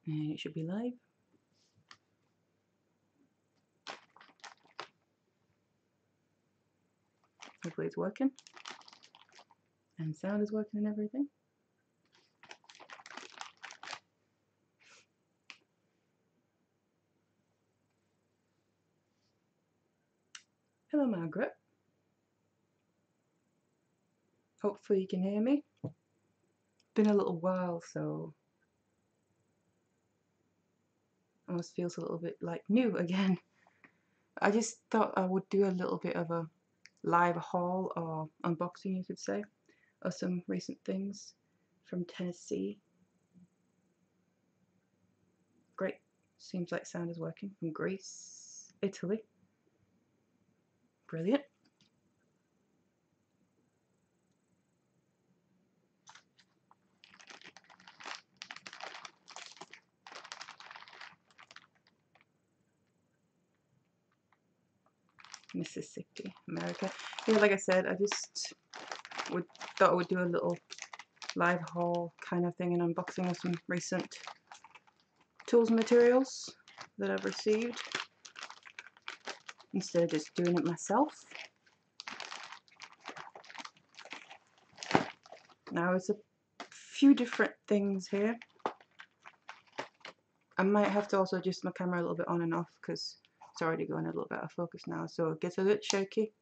And it should be live. Hopefully it's working. And sound is working and everything. Hello, Margaret. Hopefully you can hear me. Been a little while, so almost feels a little bit like new again. I just thought I would do a little bit of a live haul or unboxing, you could say, of some recent things from Tennessee. Great. Seems like sound is working. From Greece, Italy. Brilliant. Mississippi, America. Yeah, like I said, I just thought I would do a little live haul kind of thing, an unboxing of some recent tools and materials that I've received instead of just doing it myself. Now it's a few different things here. I might have to also adjust my camera a little bit on and off because it's already going a little bit out of focus now, so it gets a bit shaky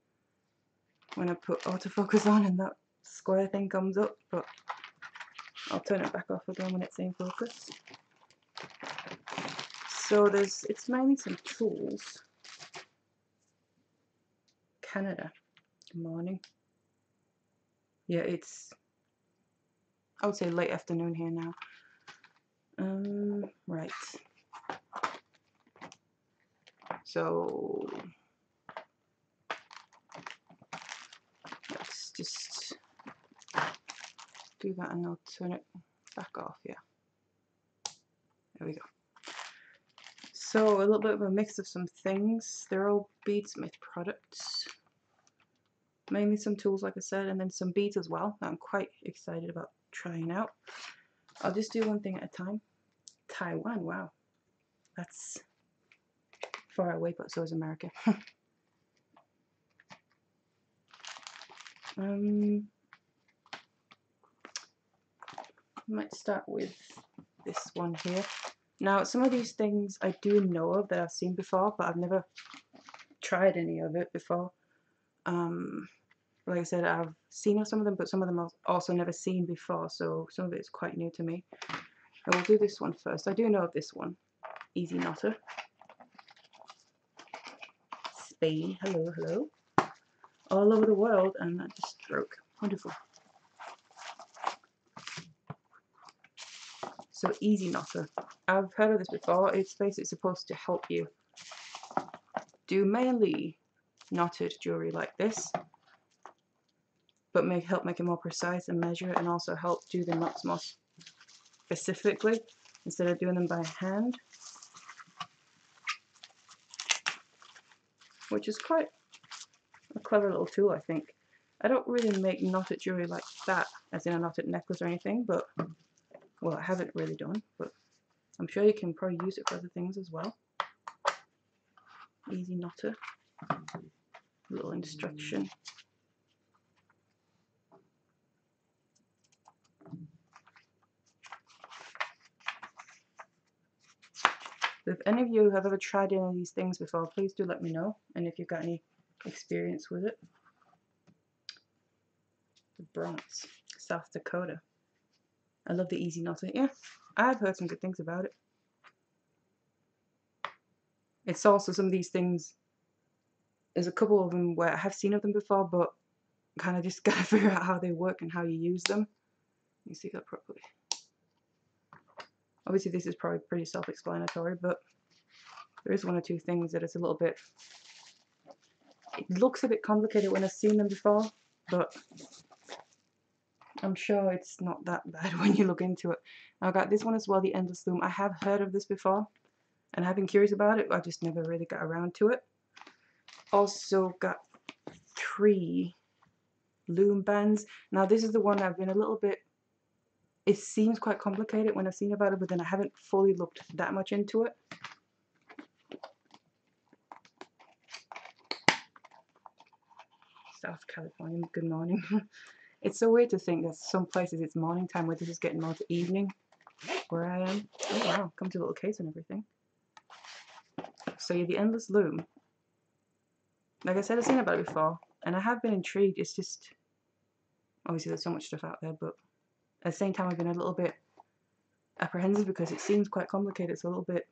when I put autofocus on and that square thing comes up, but I'll turn it back off again when it's in focus. So it's mainly some tools. Canada, good morning. Yeah, it's, I would say late afternoon here now. Right. So let's just do that and I'll turn it back off. Yeah, there we go. So a little bit of a mix of some things. They're all Beadsmith products. Mainly some tools, like I said, and then some beads as well that I'm quite excited about trying out. I'll just do one thing at a time. Taiwan, wow. That's far away, but so is America. Might start with this one here. Now, some of these things I do know of that I've seen before, but I've never tried any of it before. Like I said, I've seen of some of them, but some of them I've also never seen before, so some of it is quite new to me. I will do this one first. I do know of this one. Easy Knotter. Spain. Hello, hello. All over the world, and that just broke. Wonderful. So Easy Knotter. I've heard of this before. It's basically supposed to help you do mainly knotted jewelry like this, but help make it more precise and measure it, and also help do the knots more specifically instead of doing them by hand, which is quite a clever little tool, I think. I don't really make knotted jewelry like that, as in a knotted necklace or anything, but, well, I haven't really done, but I'm sure you can probably use it for other things as well. Easy Knotter. Little instruction. If any of you have ever tried any of these things before, please do let me know, and if you've got any experience with it. The Bronx, South Dakota. I love the Easy Knotter. Yeah, I've heard some good things about it. It's also some of these things, there's a couple of them where I have seen of them before, but kind of just gotta figure out how they work and how you use them. Let me see that properly. Obviously this is probably pretty self-explanatory, but there is one or two things that it's a little bit, it looks a bit complicated when I've seen them before, but I'm sure it's not that bad when you look into it. Now I got this one as well, the Endless Loom. I have heard of this before. and I've been curious about it, but I just never really got around to it. Also got 3 loom bands. Now this is the one I've been a little bit, it seems quite complicated when I've seen about it, but then I haven't fully looked that much into it. South California, good morning. It's so weird to think that some places it's morning time where this is getting more to evening where I am. Oh wow, comes with a little case and everything. So yeah, the endless loom. Like I said, I've seen about it before, and I have been intrigued. It's just, obviously there's so much stuff out there, but at the same time I've been a little bit apprehensive because it seems quite complicated. It's a little bit,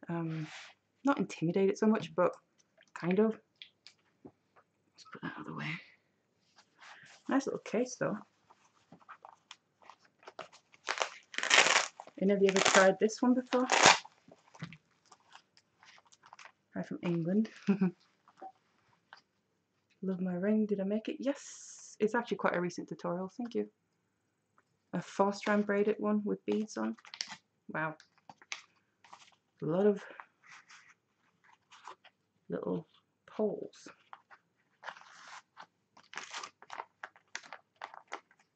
not intimidated so much, but kind of. Let's put that out of the way. Nice little case though. And have you ever tried this one before? I'm from England. Love my ring. Did I make it? Yes. It's actually quite a recent tutorial. Thank you. A 4-strand braided one with beads on. Wow. A lot of little poles.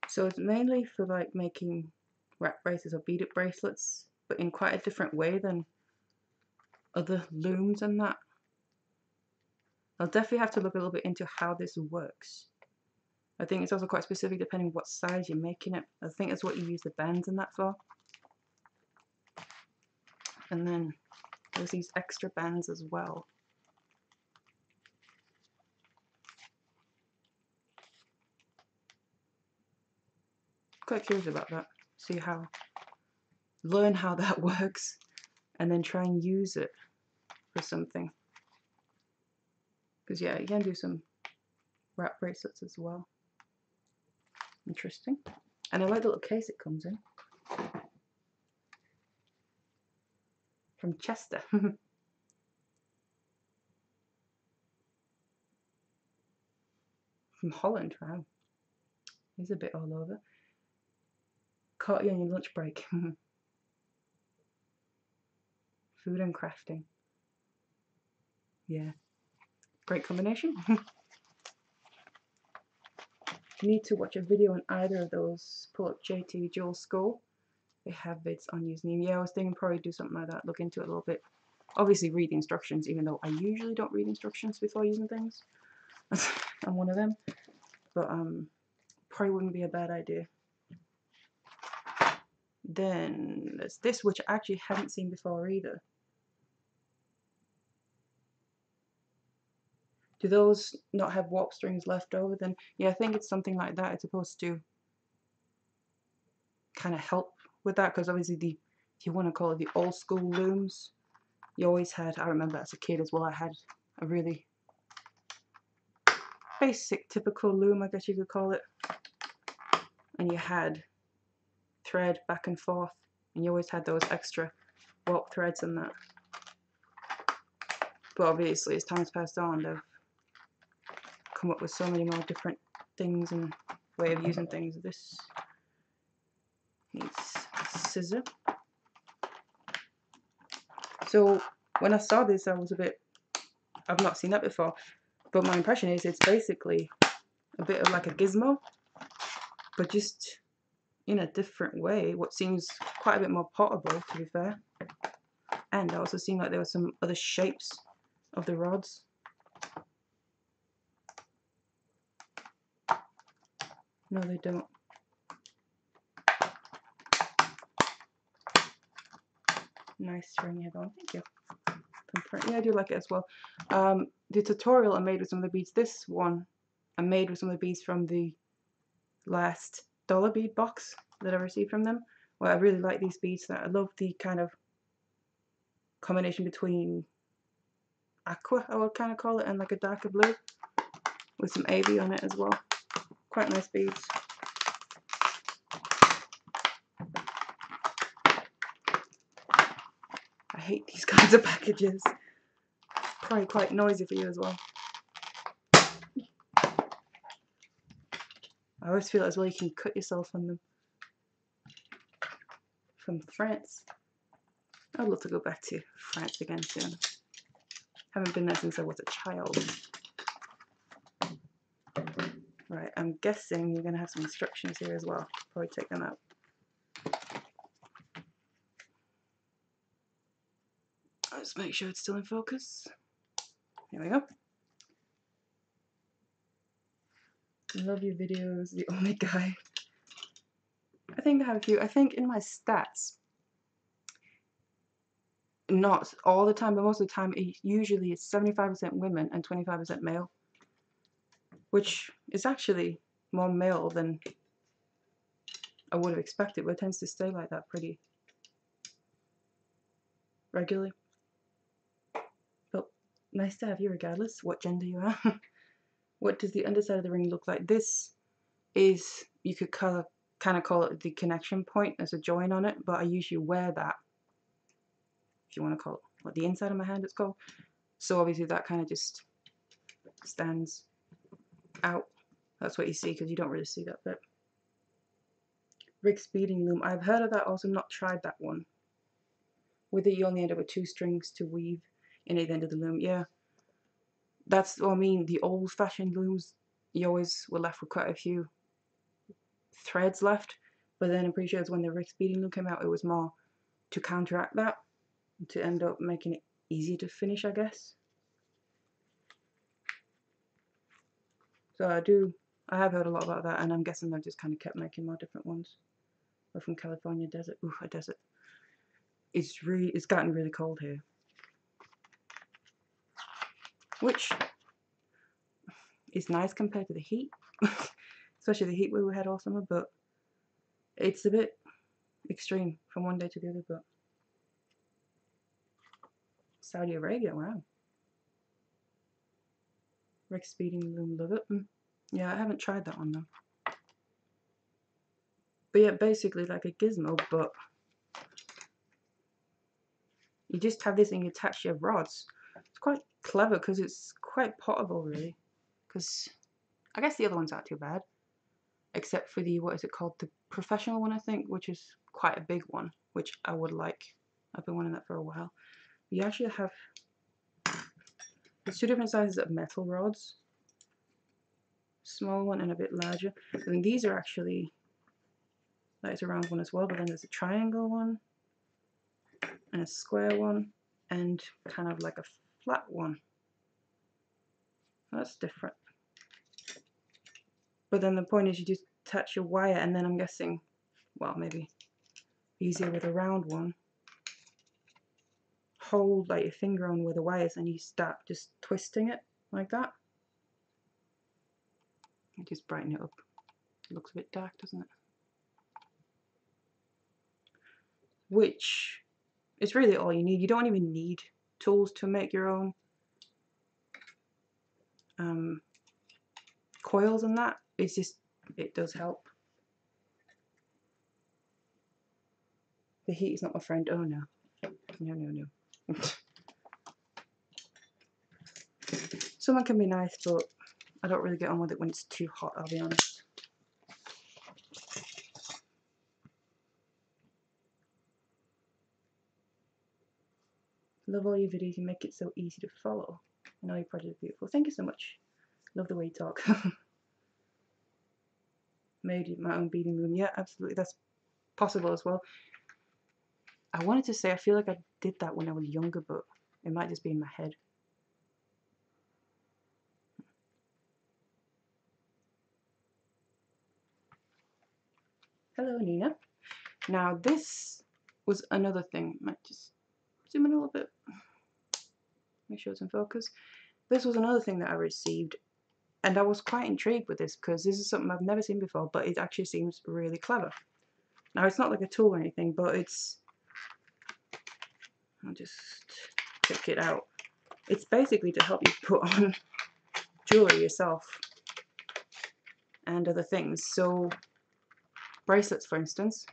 So it's mainly for like making wrap bracelets or beaded bracelets, but in quite a different way than other looms and that. I'll definitely have to look a little bit into how this works. I think it's also quite specific depending what size you're making it. I think that's what you use the bands and that for. And then there's these extra bands as well. Quite curious about that. See how, learn how that works, and then try and use it for something. Because yeah, you can do some wrap bracelets as well. Interesting. And I like the little case it comes in. From Chester. From Holland, wow. He's a bit all over. Caught you on your lunch break. Food and crafting. Yeah. Great combination. If you need to watch a video on either of those, pull up JT Jewel School. They have vids on using them. Yeah, I was thinking probably do something like that, look into it a little bit. Obviously read the instructions, even though I usually don't read instructions before using things. I'm one of them. But probably wouldn't be a bad idea. Then there's this, which I actually haven't seen before either. Do those not have warp strings left over? Then yeah, I think it's something like that. It's supposed to kind of help with that, because obviously the, if you want to call it the old school looms, you always had, I remember as a kid as well, I had a really basic typical loom, I guess you could call it, and you had thread back and forth, and you always had those extra warp threads and that. But obviously as time's passed on, they've come up with so many more different things and way of using things. This needs a scissor. So when I saw this, I was a bit, I've not seen that before, but my impression is it's basically a bit of like a gizmo, but just in a different way, what seems quite a bit more portable, to be fair. And I also seemed like there were some other shapes of the rods. No, they don't. Nice string head on, thank you. Yeah, I do like it as well. The tutorial I made with some of the beads, this one I made with some of the beads from the last dollar bead box that I received from them. Well, I really like these beads. I love the kind of combination between aqua, I would kind of call it, and like a darker blue with some AB on it as well. Quite nice beads. I hate these kinds of packages. Probably quite noisy for you as well. I always feel as well you can cut yourself on them. From France. I'd love to go back to France again soon. Haven't been there since I was a child. Right, I'm guessing you're going to have some instructions here as well. Probably take them out. Let's make sure it's still in focus. Here we go. Love your videos, the only guy. I think I have a few. I think in my stats, not all the time, but most of the time, usually it's 75% women and 25% male, which is actually more male than I would have expected, but it tends to stay like that pretty regularly. But nice to have you regardless, what gender you are. What does the underside of the ring look like? This is, you could kind of call it the connection point. There's a join on it, but I usually wear that, if you want to call it what the inside of my hand it's called. So obviously that kind of just stands out. That's what you see, because you don't really see that bit. Rick's beading loom. I've heard of that, also not tried that one. With it you only end up with 2 strings to weave in at the end of the loom. Yeah, that's what I mean. The old-fashioned looms, you always were left with quite a few threads left, but then I'm pretty sure it's when the Rick's beading loom came out, it was more to counteract that, to end up making it easier to finish, I guess. So I have heard a lot about that, and I'm guessing they've just kind of kept making more different ones. We're from California desert. Ooh, a desert. It's gotten really cold here, which is nice compared to the heat, especially the heat we had all summer, but it's a bit extreme from one day to the other. But Saudi Arabia, wow. Rick's beading loom, love it. Yeah, I haven't tried that one though. But yeah, basically like a gizmo, but you just have this and you attach your rods. It's quite clever because it's quite portable, really. Because I guess the other ones aren't too bad, except for the, what is it called, the professional one, I think, which is quite a big one, which I would like. I've been wanting that for a while. You actually have, there's 2 different sizes of metal rods, small one and a bit larger. And these are actually, it's a round one as well, but then there's a triangle one and a square one and kind of like a flat one. That's different. But then the point is you just touch your wire, and then I'm guessing, well, maybe easier with a round one, hold like your finger on where the wire is and you start just twisting it like that. You just brighten it up. It looks a bit dark, doesn't it? Which is really all you need. You don't even need tools to make your own coils and that. It's just, it does help. The heat is not my friend. Oh no. No, no, no. Summer can be nice, but I don't really get on with it when it's too hot, I'll be honest. Love all your videos, you make it so easy to follow. I know your project is beautiful. Thank you so much. Love the way you talk. Made my own beading loom. Yeah, absolutely. That's possible as well. I wanted to say I feel like I did that when I was younger, but it might just be in my head. Hello, Nina. Now this was another thing. Might just zoom in a little bit. Make sure it's in focus. This was another thing that I received, and I was quite intrigued with this because this is something I've never seen before, but it actually seems really clever. Now it's not like a tool or anything, but it's, I'll just check it out. It's basically to help you put on jewelry yourself and other things. So bracelets, for instance,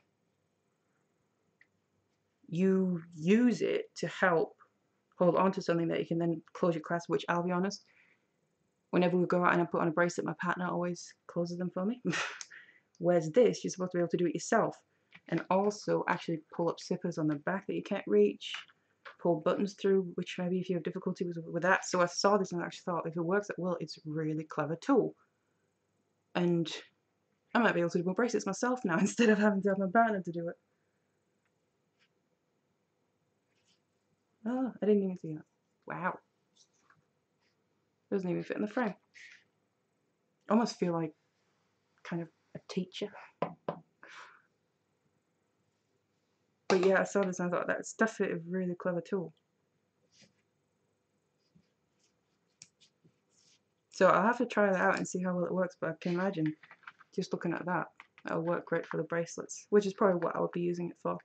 you use it to help hold on to something that you can then close your clasp, which I'll be honest, whenever we go out and I put on a bracelet, my partner always closes them for me. Whereas this, you're supposed to be able to do it yourself. and also actually pull up zippers on the back that you can't reach, pull buttons through, which maybe if you have difficulty with that. So I saw this and I actually thought, if it works at will, it's a really clever tool. And I might be able to do more bracelets myself now instead of having to have my partner to do it. Oh, I didn't even see that. Wow. Doesn't even fit in the frame. I almost feel like kind of a teacher. But yeah, I saw this and I thought that's definitely a really clever tool. So I'll have to try that out and see how well it works, but I can imagine just looking at that, that'll work great for the bracelets, which is probably what I would be using it for.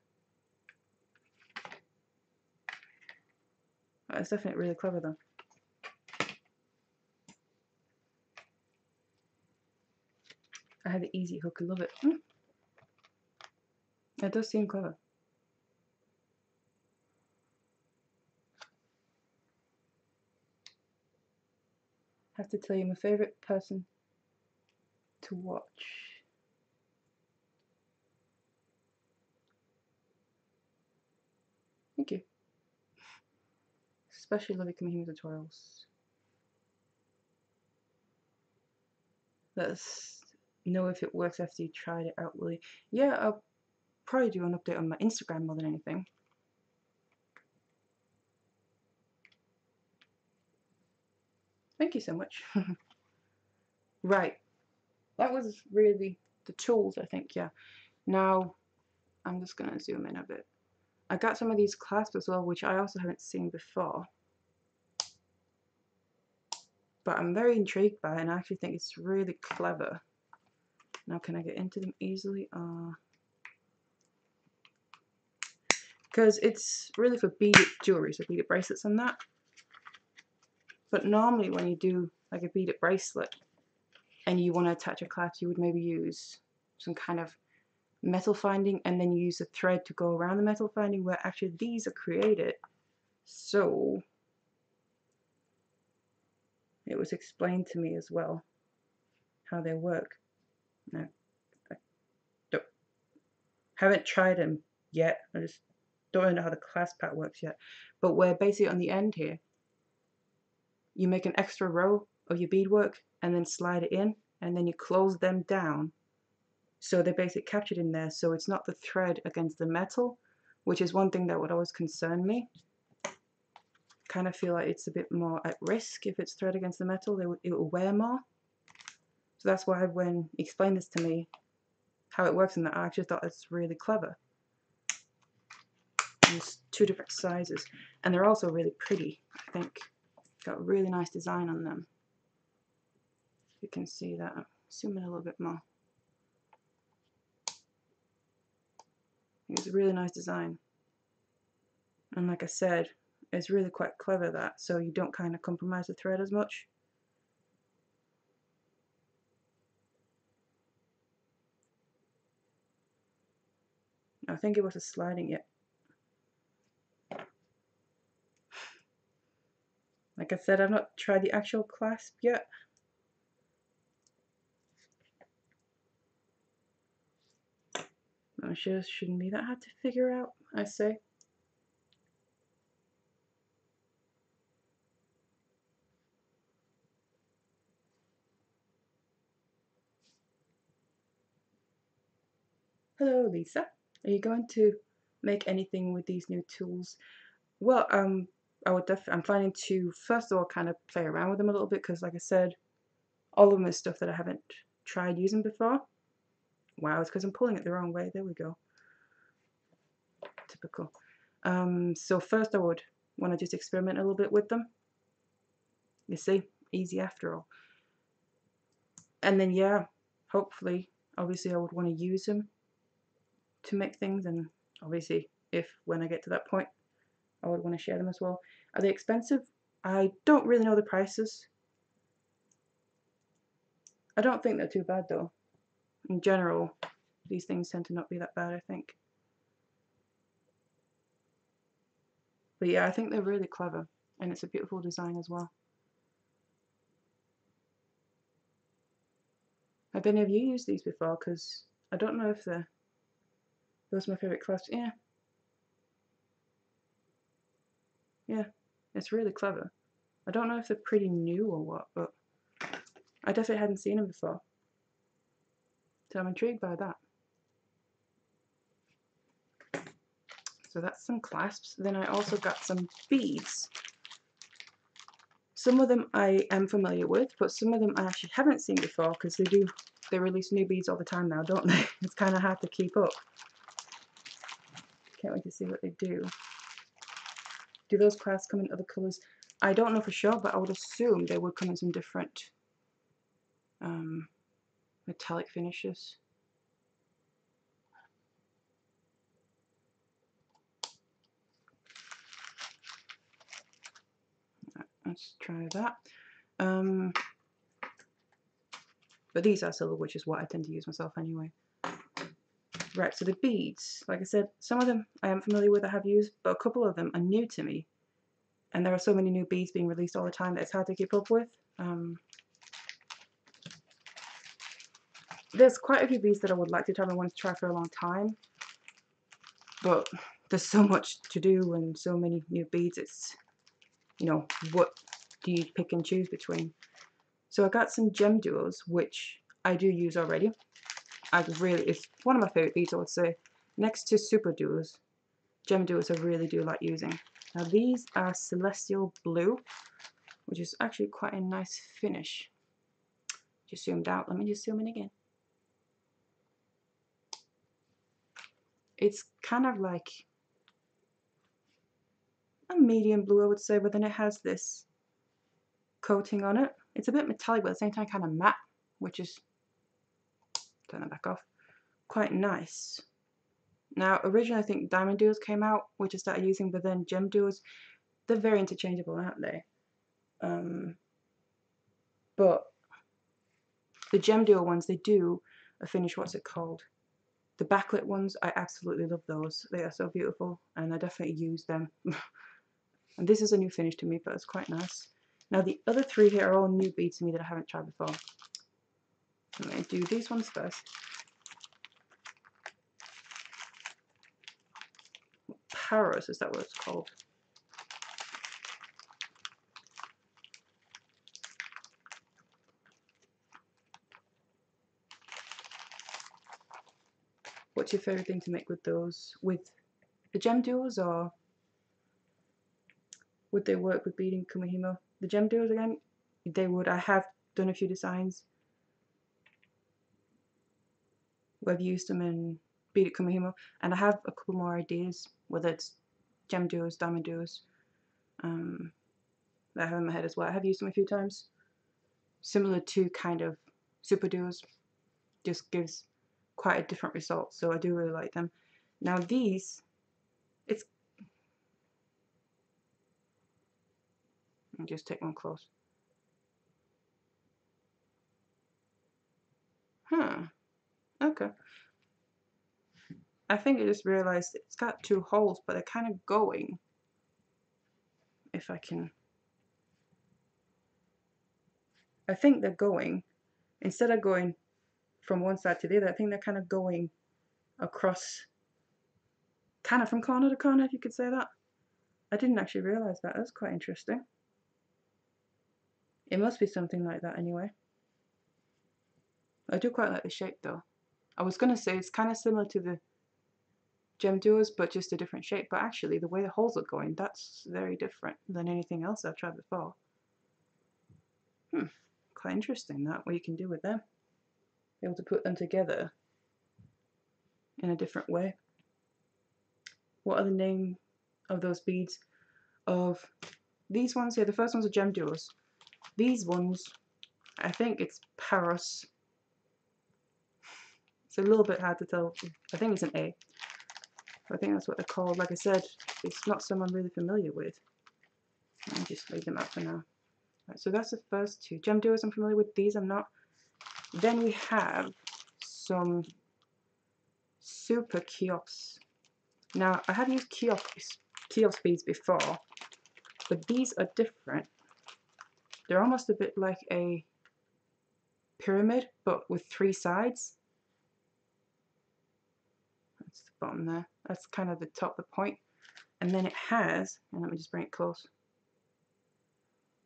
It's definitely really clever though. I had the easy hook, I love it. It does seem clever. I have to tell you, my favourite person to watch. Thank you. Especially love it coming tutorials. Let us know if it works after you tried it out, will you? Yeah, I'll probably do an update on my Instagram more than anything. Thank you so much. Right, that was really the tools, I think, yeah. Now, I'm just going to zoom in a bit. I got some of these clasps as well, which I also haven't seen before. But I'm very intrigued by it, and I actually think it's really clever. Now, can I get into them easily? Because it's really for beaded jewelry, so beaded bracelets and that. But normally when you do like a beaded bracelet and you want to attach a clasp, you would maybe use some kind of metal finding and then you use a thread to go around the metal finding, where actually these are created so it was explained to me as well how they work. Now, I haven't tried them yet. I just don't know how the clasp part works yet. But where basically on the end here, you make an extra row of your beadwork and then slide it in, and then you close them down. So they're basically captured in there, so it's not the thread against the metal, which is one thing that would always concern me. Kind of feel like it's a bit more at risk if it's thread against the metal, it will wear more. So that's why when he explained this to me, how it works in that, I actually thought it's really clever. There's two different sizes, and they're also really pretty, I think. Got a really nice design on them. You can see that. I'll zoom in a little bit more. It's a really nice design. And like I said, it's really quite clever that, so you don't kind of compromise the thread as much. I think it was a sliding it. Like I said, I've not tried the actual clasp yet. I'm sure it shouldn't be that hard to figure out, I say. Hello, Lisa. Are you going to make anything with these new tools? Well, I'm planning to first of all kind of play around with them a little bit, because like I said, all of them is stuff that I haven't tried using before. Wow, it's because I'm pulling it the wrong way. There we go. Typical. So first I would want to just experiment a little bit with them. You see, easy after all. And then yeah, hopefully, obviously I would want to use them to make things, and obviously when I get to that point, I would want to share them as well. Are they expensive? I don't really know the prices. I don't think they're too bad though. In general, these things tend to not be that bad, I think. But yeah, I think they're really clever, and it's a beautiful design as well. Have any of you used these before? Because I don't know if they're Those are my favourite clasps. Yeah. Yeah. It's really clever. I don't know if they're pretty new or what, but I definitely hadn't seen them before. So I'm intrigued by that. So that's some clasps. Then I also got some beads. Some of them I am familiar with, but some of them I actually haven't seen before because they release new beads all the time now, don't they? It's kind of hard to keep up. Can't wait to see what they do. Do those clasps come in other colours? I don't know for sure, but I would assume they would come in some different metallic finishes. Let's try that. But these are silver, which is what I tend to use myself anyway. Right, so the beads, like I said, some of them I am familiar with, I have used, but a couple of them are new to me. And there are so many new beads being released all the time that it's hard to keep up with. There's quite a few beads that I would like to try and want to try for a long time. But there's so much to do and so many new beads, it's, you know, what do you pick and choose between? So I got some gem duos, which I do use already. It's one of my favorite beads, I would say. Next to super duos, gem duos I really do like using. Now these are Celestial Blue, which is actually quite a nice finish. Just zoomed out, let me just zoom in again. It's kind of like a medium blue, I would say, but then it has this coating on it. It's a bit metallic, but at the same time kind of matte, which is, turn that back off, quite nice. Now, originally I think diamond duos came out, which I started using, but then gem duos, they're very interchangeable, aren't they? But the gem duo ones, they do a finish, what's it called? The backlit ones, I absolutely love those. They are so beautiful, and I definitely use them. And this is a new finish to me, but it's quite nice. Now the other three here are all new beads to me that I haven't tried before. I'm going to do these ones first. Paros, is that what it's called? What's your favourite thing to make with those? With the gem duos, or would they work with beading Kumihimo? The gem duos again, they would. I have done a few designs where I've used them in Bead Kumihimo, and I have a couple more ideas, whether it's gem duos, diamond duos, that I have in my head as well. I have used them a few times. Similar to kind of super duos, just gives quite a different result, so I do really like them. Now these, I'll just take one close. Okay. I think I just realized it's got two holes, but they're kind of going. If I can, I think they're going, instead of going from one side to the other, I think they're kind of going across, kind of from corner to corner, if you could say that. I didn't actually realize that. That's quite interesting. It must be something like that anyway. I do quite like the shape though. I was going to say it's kind of similar to the gem duos, but just a different shape. But actually, the way the holes are going, that's very different than anything else I've tried before. Quite interesting that, what you can do with them. Be able to put them together in a different way. What are the name of those beads? Of these ones here, the first ones are gem duos. These ones, I think it's Paros. It's a little bit hard to tell. I think it's an A. I think that's what they're called. Like I said, it's not some I'm really familiar with. I'll just leave them out for now. Right, so that's the first two. Gem duos I'm familiar with, these I'm not. Then we have some super Cheops. Now, I have used Cheops beads before, but these are different. They're almost a bit like a pyramid, but with three sides. That's the bottom there. That's kind of the top, the point. And then it has, and let me just bring it close.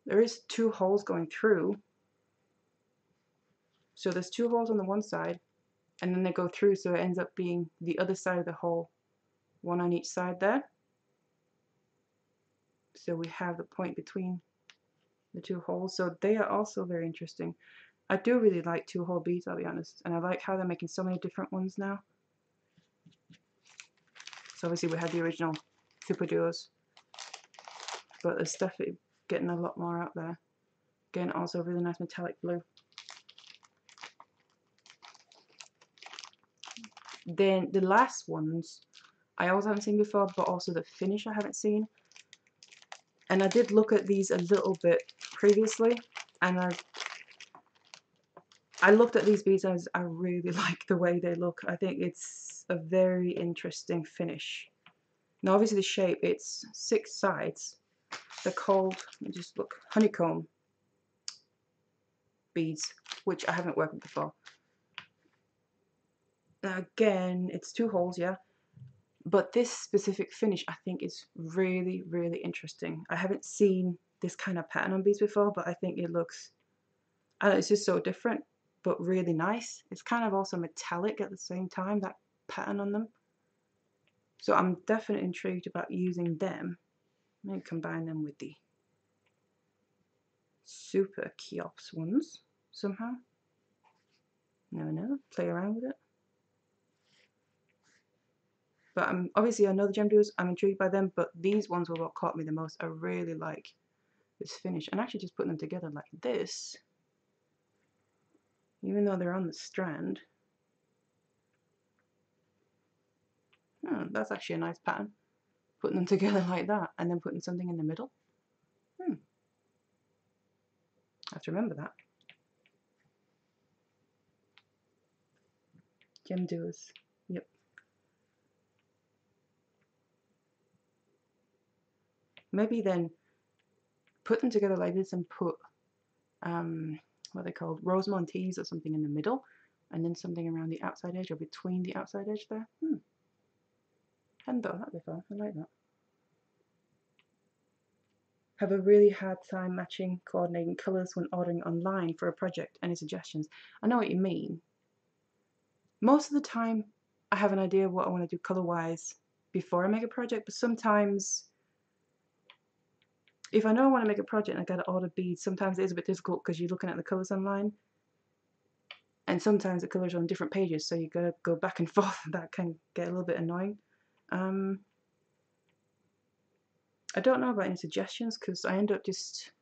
There is 2 holes going through. So there's 2 holes on the one side, and then they go through, so it ends up being the other side of the hole, one on each side there. So we have the point between the 2 holes. So they are also very interesting. I do really like 2-hole beads, I'll be honest, and I like how they're making so many different ones now. So obviously we had the original Super Duos, but there's definitely getting a lot more out there. Again, also a really nice metallic blue. Then the last ones I also haven't seen before, but also the finish I haven't seen. And I did look at these a little bit previously, and I looked at these beads and I really like the way they look. I think it's a very interesting finish. Now obviously the shape, it's 6 sides. They're called, let me just look, Honeycomb beads, which I haven't worked with before. Now again, it's 2 holes, yeah. But this specific finish I think is really, really interesting. I haven't seen this kind of pattern on beads before, but I think it looks, I don't know, it's just so different, but really nice. It's kind of also metallic at the same time, that pattern on them. So I'm definitely intrigued about using them. I'm going to combine them with the Super Cheops ones somehow. Never know, play around with it. But obviously I know the gem duos, I'm intrigued by them, but these ones were what caught me the most. I really like this finish, and actually just putting them together like this, even though they're on the strand. That's actually a nice pattern. Putting them together like that, and then putting something in the middle. I have to remember that. Gem duos, yep. Maybe then put them together like this and put what are they called, Rosemontees or something in the middle, and then something around the outside edge or between the outside edge there. Hadn't thought of that before. I like that. Have a really hard time matching, coordinating colours when ordering online for a project. Any suggestions? I know what you mean. Most of the time I have an idea of what I want to do colour wise before I make a project, but sometimes if I know I want to make a project and I gotta order beads, sometimes it is a bit difficult because you're looking at the colours online, and sometimes the colours are on different pages, so you gotta go back and forth, and that can get a little bit annoying. I don't know about any suggestions because I end up just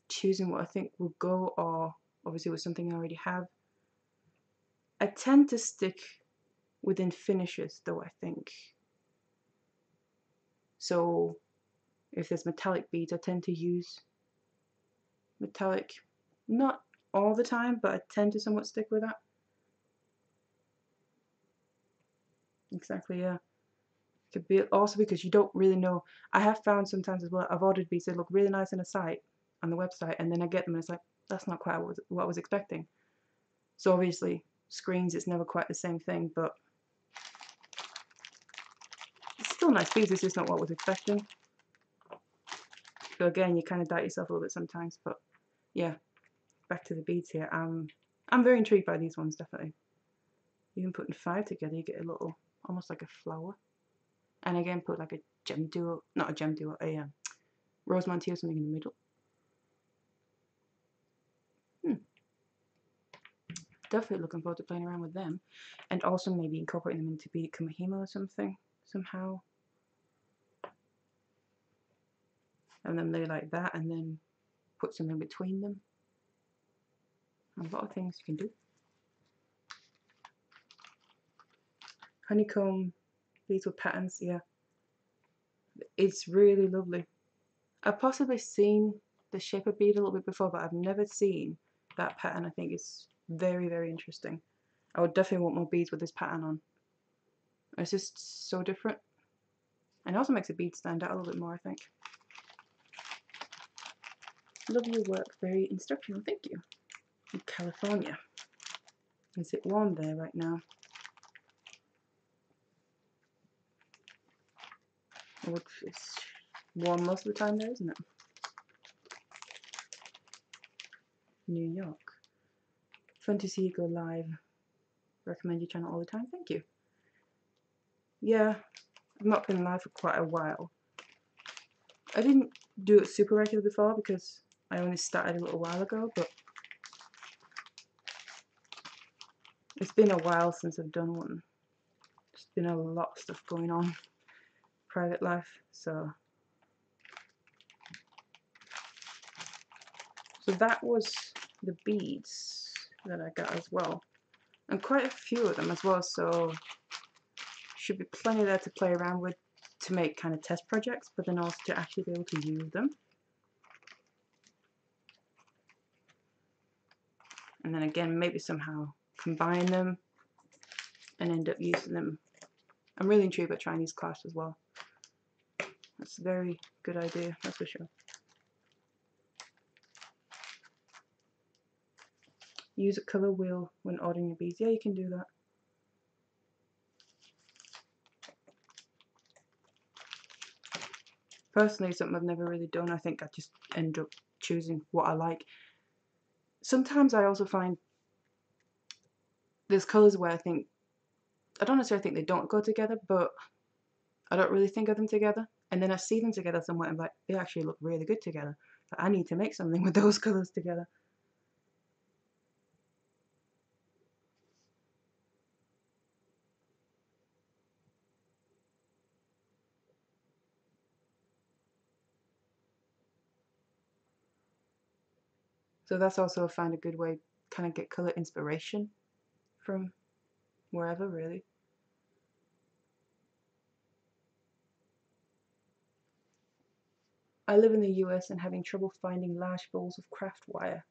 choosing what I think will go, or obviously with something I already have. I tend to stick within finishes though, I think. So if there's metallic beads, I tend to use metallic, not all the time, but I tend to somewhat stick with that. Exactly, yeah. Could be also because you don't really know. I have found sometimes as well, I've ordered beads that look really nice on the site, on the website, and then I get them and it's like, that's not quite what I was expecting. So obviously, screens, it's never quite the same thing, but it's still nice beads, it's just not what I was expecting. So again, you kind of doubt yourself a little bit sometimes, but yeah, back to the beads here. I'm very intrigued by these ones, definitely. Even putting 5 together, you get a little, almost like a flower. And again, put like a gem duo, not a gem duo, a Rosemontee or something in the middle. Definitely looking forward to playing around with them, and also maybe incorporating them into Bead Kamahima or something, somehow. And then they like that, and then put something between them. A lot of things you can do. Honeycomb beads with patterns, yeah. It's really lovely. I've possibly seen the shape of bead a little bit before, but I've never seen that pattern. I think it's very, very interesting. I would definitely want more beads with this pattern on. It's just so different. And it also makes a bead stand out a little bit more, I think. Love your work, very instructional, thank you. In California. Is it warm there right now? which is warm most of the time there, isn't it? New York. Fun to see you go live. Recommend your channel all the time. Thank you. Yeah, I've not been live for quite a while. I didn't do it super regular before because I only started a little while ago, but it's been a while since I've done one. There's been a lot of stuff going on, private life, so that was the beads that I got as well, and quite a few of them as well, so should be plenty there to play around with to make kind of test projects, but then also to actually be able to use them. And then again, maybe somehow combine them and end up using them. I'm really intrigued by trying these clasps as well. That's a very good idea, that's for sure. Use a colour wheel when ordering your beads. Yeah, you can do that. Personally, something I've never really done. I think I just end up choosing what I like. Sometimes I also find there's colours where I don't necessarily think they don't go together, but I don't really think of them together. And then I see them together somewhere and I'm like, they actually look really good together. But I need to make something with those colours together. So that's also I find a good way kind of get colour inspiration from wherever, really. I live in the US and having trouble finding large balls of craft wire.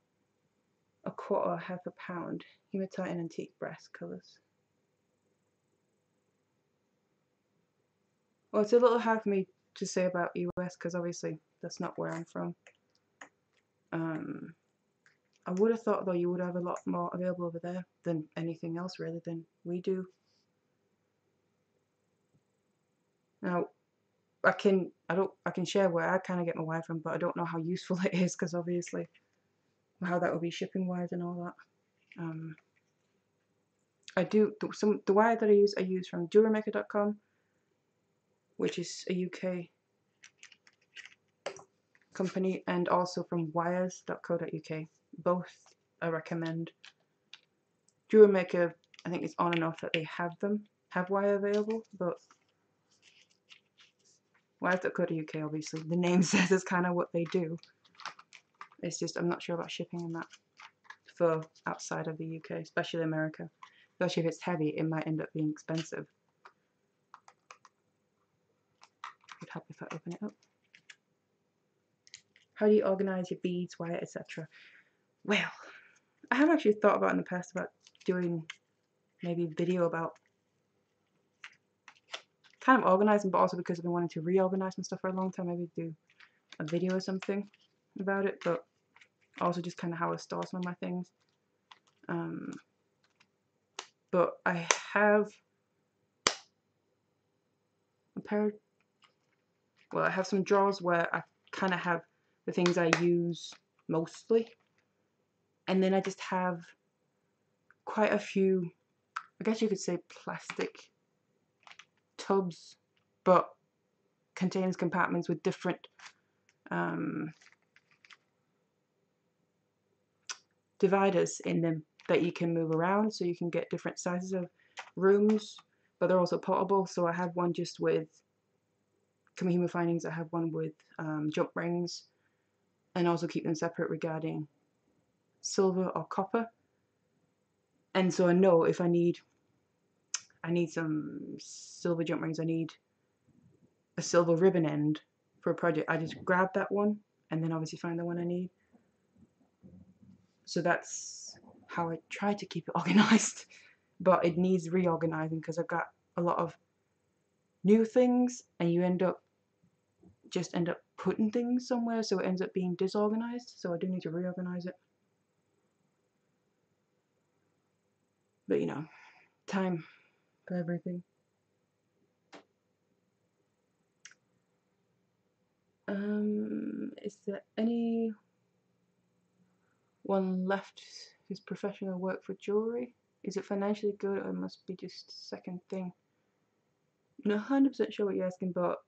A quarter, half a pound. Hematite and antique brass colours. Well, it's a little hard for me to say about US because obviously that's not where I'm from. I would have thought though you would have a lot more available over there than anything else really than we do. Now I can share where I kind of get my wire from, but I don't know how useful it is because obviously how that would be shipping wise and all that. I do the wire that I use from jewelrymaker.com, which is a UK company, and also from wires.co.uk. Both I recommend. Jewelry Maker, I think it's on and off that they have wire available, but wires.co.uk, obviously the name says is kind of what they do. It's just I'm not sure about shipping and that for outside of the UK, especially America. Especially if it's heavy, it might end up being expensive. It would help if I open it up. How do you organize your beads, wire, etc.? Well, I have actually thought about in the past about doing maybe a video about kind of organizing, but also because I've been wanting to reorganize my stuff for a long time, maybe do a video or something about it, but also just kind of how I store some of my things. But I have I have some drawers where I kind of have the things I use mostly, and then I just have quite a few, I guess you could say plastic tubs, but contains compartments with different dividers in them that you can move around, so you can get different sizes of rooms, but they're also portable. So I have one just with Kamihima findings, I have one with jump rings, and also keep them separate regarding silver or copper. And so I know if I need some silver jump rings, I need a silver ribbon end for a project, I just grab that one and then obviously find the one I need. So that's how I try to keep it organized, but it needs reorganizing because I've got a lot of new things and you end up putting things somewhere, so it ends up being disorganized, so I do need to reorganize it. But you know, time for everything. Is there any one left who's professional work for jewelry? Is it financially good or it must be just second thing? I'm not 100% sure what you're asking, but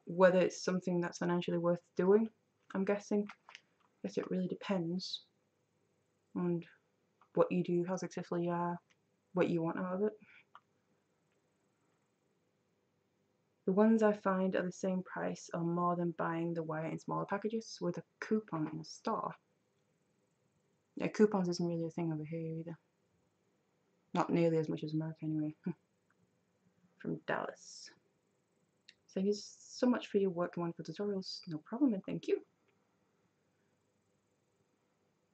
whether it's something that's financially worth doing, I'm guessing. I guess it really depends on what you do, how successful you are, what you want out of it. The ones I find are the same price or more than buying the wire in smaller packages with a coupon in a store. Yeah, coupons isn't really a thing over here either. Not nearly as much as America anyway. From Dallas. Thank you so much for your work and wonderful tutorials. No problem, and thank you.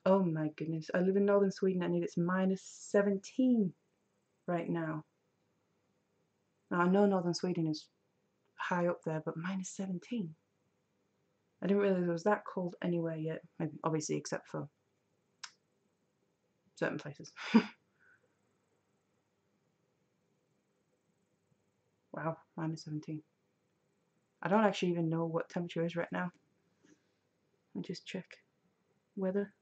Oh my goodness, I live in northern Sweden and it's -17 right now. Now I know northern Sweden is high up there, but -17. I didn't realize it was that cold anywhere yet. Obviously, except for certain places. Wow, -17. I don't actually even know what temperature is right now. Let me just check weather.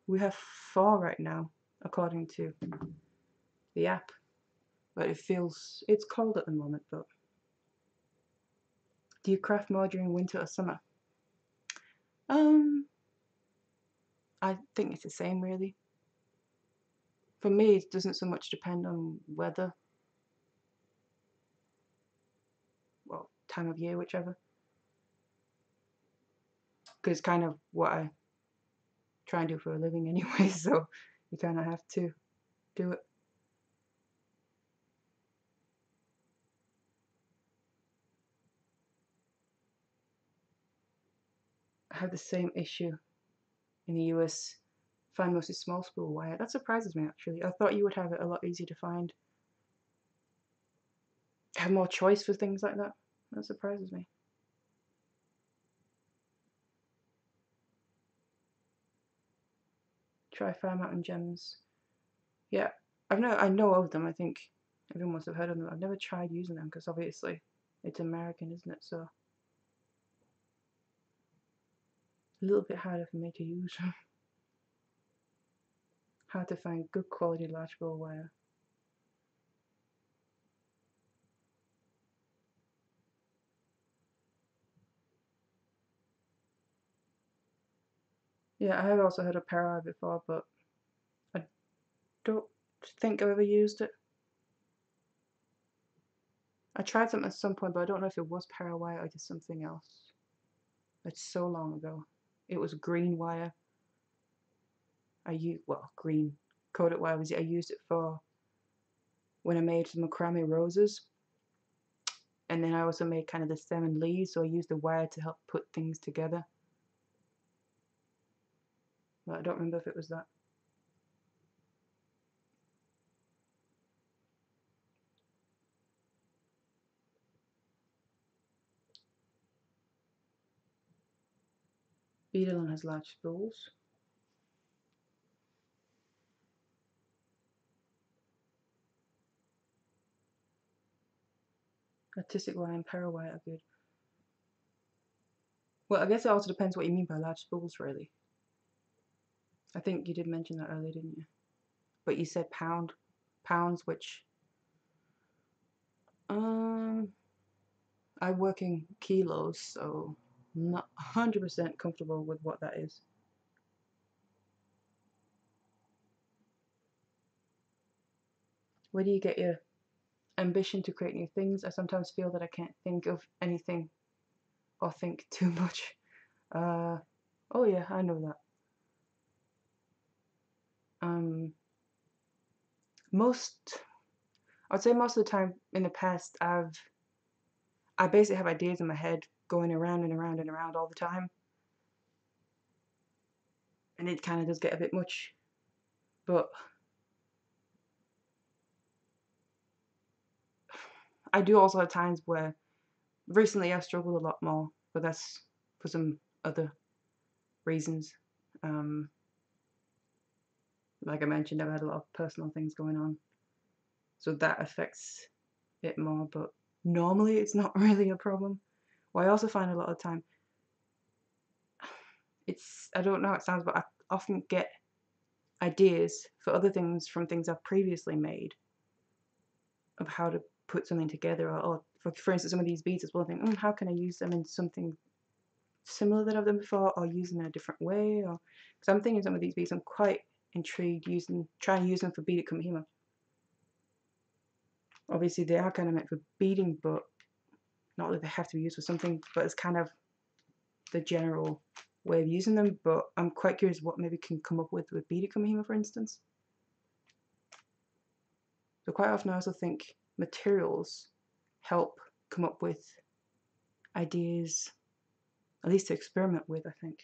We have 4 right now, according to the app. But it's cold at the moment, but. Do you craft more during winter or summer? I think it's the same really. For me, it doesn't so much depend on weather. Well, time of year, whichever. Because it's kind of what I try and do for a living anyway, so you kind of have to do it. I have the same issue in the US. Find mostly small spool wire. That surprises me actually. I thought you would have it a lot easier to find. Have more choice for things like that. That surprises me. Try Fire Mountain Gems. Yeah, I know of them. I think everyone must have heard of them. I've never tried using them because obviously it's American, isn't it? So a little bit harder for me to use. How to find good quality large ball wire. Yeah, I have also heard of Para before, but I don't think I've ever used it. I tried something at some point, but I don't know if it was Para wire or just something else. It's so long ago. It was green wire. Green coated wire. I used it for when I made some macrame roses. And then I also made kind of the stem and leaves, so I used the wire to help put things together. But I don't remember if it was that. Beading has large spools. Artistic wire and para wire are good. Well, I guess it also depends what you mean by large spools, really. I think you did mention that earlier, didn't you? But you said pounds, which I work in kilos, so I'm not 100% comfortable with what that is. Where do you get your ambition to create new things? I sometimes feel that I can't think of anything or think too much. Oh yeah, I know that. I'd say most of the time in the past, I basically have ideas in my head going around and around and around all the time, and it kind of does get a bit much. But I do also have times where recently I've struggled a lot more, but that's for some other reasons. Like I mentioned, I've had a lot of personal things going on, so that affects it more. But normally it's not really a problem. Well, I also find a lot of the time, I don't know how it sounds, but I often get ideas for other things from things I've previously made of how to put something together, or for instance, some of these beads as well. I think, how can I use them in something similar that I've done before, or use them in a different way? Or because I'm thinking some of these beads, I'm quite intrigued trying to use them for beaded kumihimo. Obviously, they are kind of meant for beading, but not that they have to be used for something. But it's kind of the general way of using them. But I'm quite curious what maybe can come up with beaded kumihimo, for instance. So quite often I also think materials help come up with ideas, at least to experiment with, I think.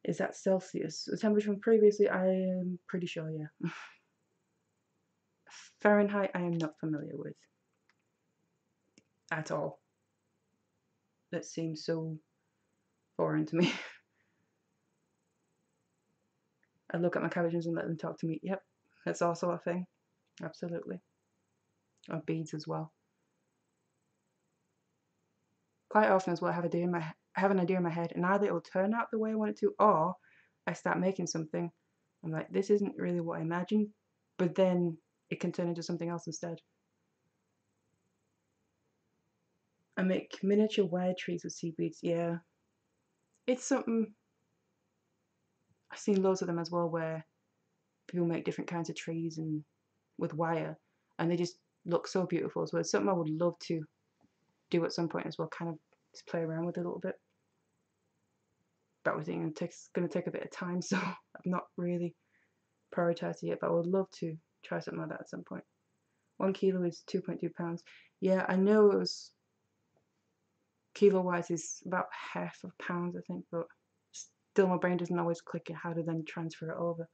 Is that Celsius? The temperature from previously, I am pretty sure, yeah. Fahrenheit, I am not familiar with at all. That seems so foreign to me. I look at my cabbages and let them talk to me. Yep, that's also a thing. Absolutely. Or beads as well. Quite often as well, I have an idea in my head, and either it will turn out the way I want it to, or I start making something. I'm like, this isn't really what I imagined, but then it can turn into something else instead. I make miniature wire trees with seed beads. Yeah, it's something. I've seen loads of them as well, where people make different kinds of trees and with wire, and they just look so beautiful as well. It's something I would love to do at some point as well, kind of just play around with it a little bit. But I think it's going to take a bit of time, so I've not really prioritized it yet, but I would love to try something like that at some point. 1 kilo is 2.2 pounds. Yeah, I know it was kilo wise is about half a pound, I think, but still my brain doesn't always click how to then transfer it over.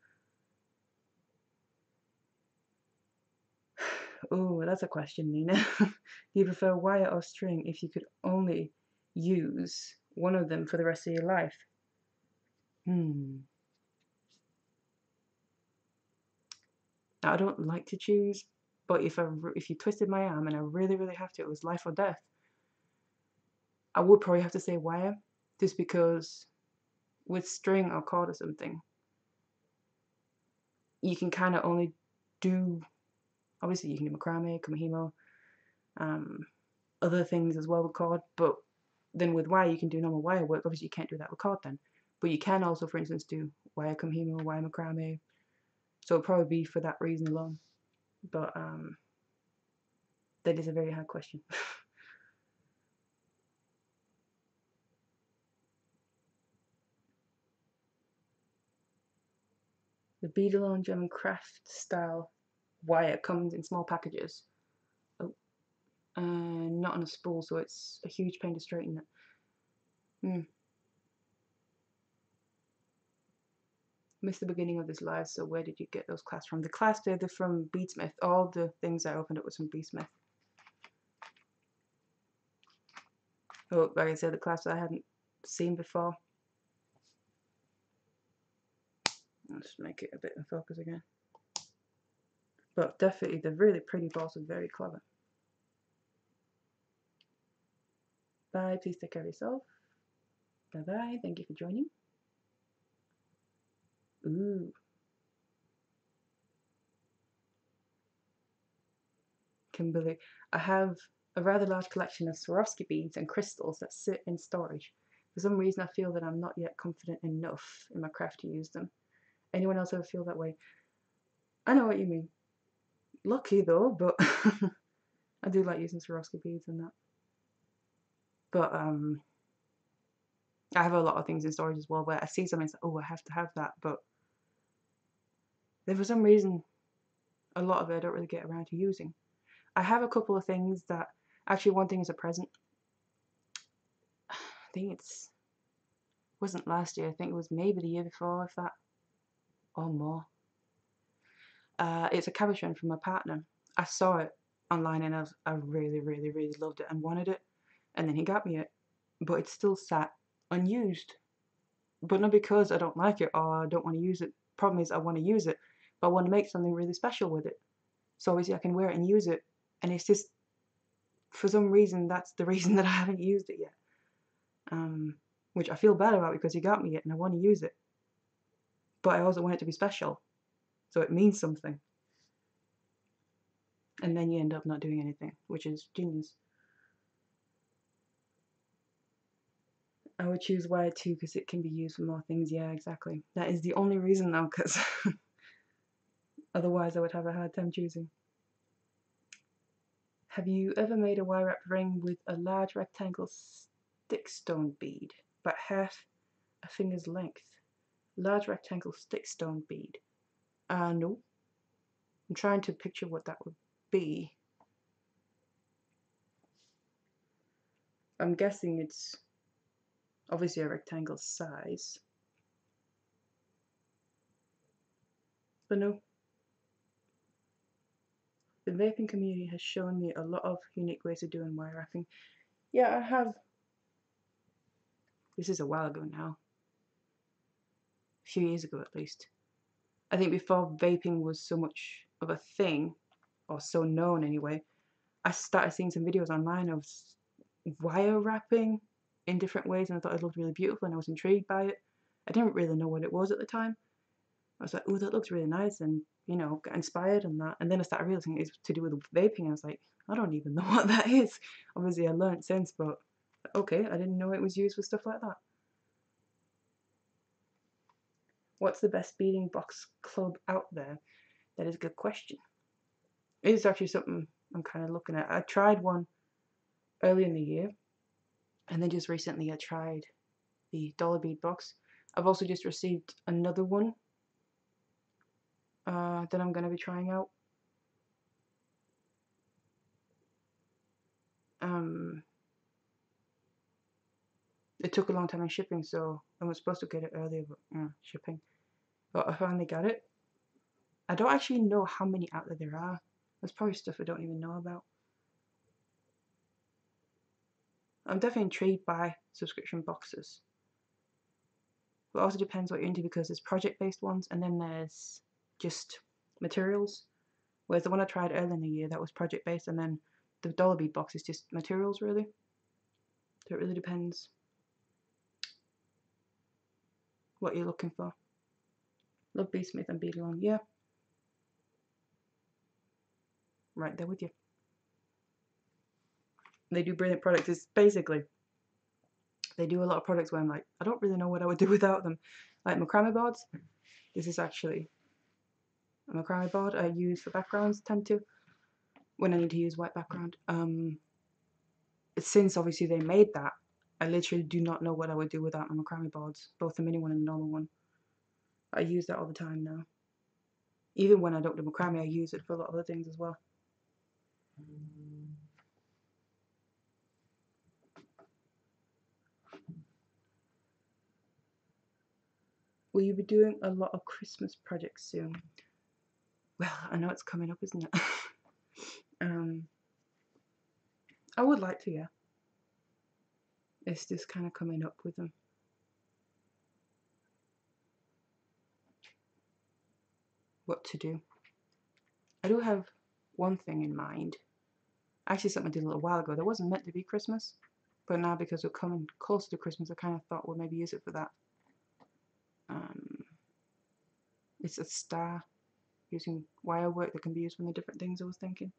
Oh, that's a question, Nina. Do you prefer wire or string if you could only use one of them for the rest of your life? Now, I don't like to choose, but if you twisted my arm and I really, really have to, it was life or death, I would probably have to say wire, just because with string or cord or something, you can kind of only do, obviously you can do macrame, kumihimo, other things as well with cord, but then with wire you can do normal wire work. Obviously you can't do that with cord then, but you can also, for instance, do wire kumihimo, wire macrame, so it'll probably be for that reason alone. But that is a very hard question. The Beading German craft style wire comes in small packages. Not on a spool, so it's a huge pain to straighten it. Missed the beginning of this live, so where did you get those clasps from? The clasps, they're from Beadsmith. All the things I opened up was from Beadsmith. Oh, like I said, the clasps I hadn't seen before. Let's make it a bit in focus again. But definitely, they're really pretty balls and very clever. Bye, please take care of yourself. Bye-bye, thank you for joining. Ooh. Kimberly, I have a rather large collection of Swarovski beads and crystals that sit in storage. For some reason, I feel that I'm not yet confident enough in my craft to use them. Anyone else ever feel that way? I know what you mean. Lucky though, but I do like using Swarovski beads and that. But I have a lot of things in storage as well where I see something and say, oh, I have to have that, but then for some reason, a lot of it I don't really get around to using. I have a couple of things that, actually one thing is a present. I think it wasn't last year, I think it was maybe the year before, if that, or more. It's a cabbage from my partner. I saw it online and I really, really, really loved it and wanted it, and then he got me it, but it's still sat unused. But not because I don't like it or I don't want to use it. Problem is I want to use it, but I want to make something really special with it. so obviously I can wear it and use it, and it's just, for some reason, that's the reason that I haven't used it yet. Which I feel bad about because you got me it and I want to use it, but I also want it to be special, so it means something. And then you end up not doing anything, which is genius. I would choose wire too because it can be used for more things. Yeah, exactly. That is the only reason though, because otherwise I would have a hard time choosing. Have you ever made a wire wrap ring with a large rectangle stickstone bead, about half a finger's length? Large rectangle stickstone bead. No. I'm trying to picture what that would be. I'm guessing it's obviously a rectangle size. But no. The vaping community has shown me a lot of unique ways of doing wire wrapping. Yeah, I have. This is a while ago now. A few years ago at least. I think before vaping was so much of a thing, or so known anyway, I started seeing some videos online of wire wrapping in different ways, and I thought it looked really beautiful and I was intrigued by it. I didn't really know what it was at the time. I was like, oh, that looks really nice, and you know, got inspired on that. And then I started realizing it's to do with vaping. I was like, I don't even know what that is. Obviously I learned since, but okay, I didn't know it was used for stuff like that. What's the best beading box club out there? That is a good question. It is actually something I'm kind of looking at. I tried one early in the year, and then just recently I tried the dollar bead box. I've also just received another one that I'm going to be trying out. It took a long time in shipping, so I was supposed to get it earlier, but shipping. But I finally got it. I don't actually know how many out there are. There's probably stuff I don't even know about. I'm definitely intrigued by subscription boxes. But it also depends what you're into, because there's project-based ones and then there's just materials. Whereas the one I tried earlier in the year, that was project-based, and then the dollar bead box is just materials, really. So it really depends what you're looking for. Love Bead Smith and Bead Long, yeah. Right there with you. They do brilliant products. It's basically, they do a lot of products where I'm like, I don't really know what I would do without them. Like macrame boards. This is actually a macrame board I use for backgrounds, tend to, when I need to use white background. Since obviously they made that, I literally do not know what I would do without my macrame boards, both the mini one and the normal one. I use that all the time now. Even when I don't do macrame, I use it for a lot of other things as well. Will you be doing a lot of Christmas projects soon? Well, I know it's coming up, isn't it? I would like to, yeah. It's just kind of coming up with them. What to do. I do have one thing in mind. Actually, something I did a little while ago. That wasn't meant to be Christmas, but now because we're coming closer to Christmas, I kind of thought we'll maybe use it for that. It's a star using wire work that can be used for the different things I was thinking.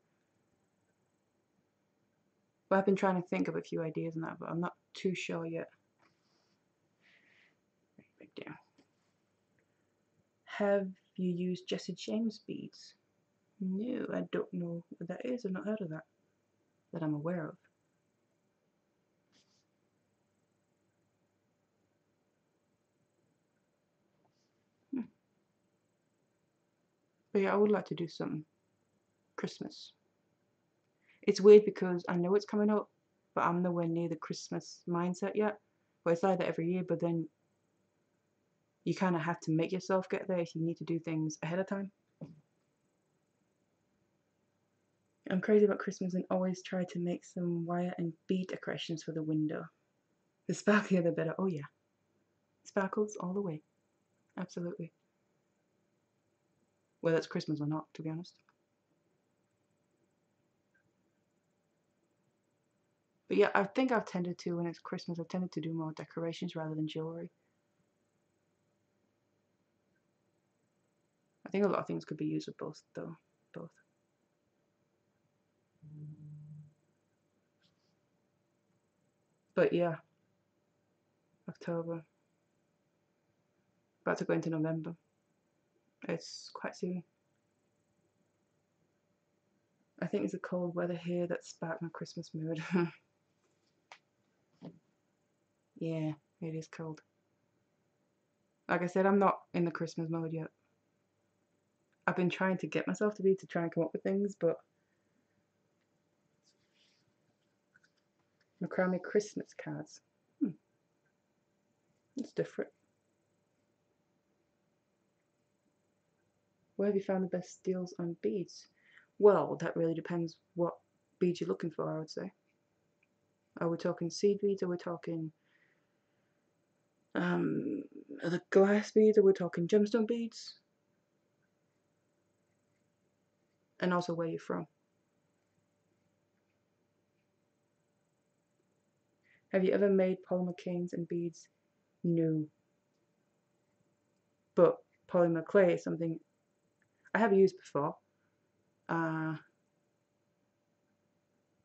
But I've been trying to think of a few ideas on that, but I'm not too sure yet. Big deal. Have you used Jesse James beads? No, I don't know what that is. I've not heard of that I'm aware of. But yeah, I would like to do some Christmas. It's weird because I know it's coming up, but I'm nowhere near the Christmas mindset yet. But it's like that every year, but then you kind of have to make yourself get there if you need to do things ahead of time. I'm crazy about Christmas and always try to make some wire and bead decorations for the window. The sparklier the better. Oh yeah. Sparkles all the way. Absolutely. Whether it's Christmas or not, to be honest. But yeah, I think I've tended to, when it's Christmas, I've tended to do more decorations rather than jewellery. I think a lot of things could be used with both, though. Both. But yeah, October. About to go into November. It's quite soon. I think it's the cold weather here that sparked my Christmas mood. Yeah, it is cold. Like I said, I'm not in the Christmas mode yet. I've been trying to get myself to be, to try and come up with things, but macrame Christmas cards. It's different. Where have you found the best deals on beads? Well, that really depends what beads you're looking for, I would say. Are we talking seed beads? Are we talking the glass beads? Are we talking gemstone beads? And also where you're from. Have you ever made polymer canes and beads? No. But polymer clay is something I have used before.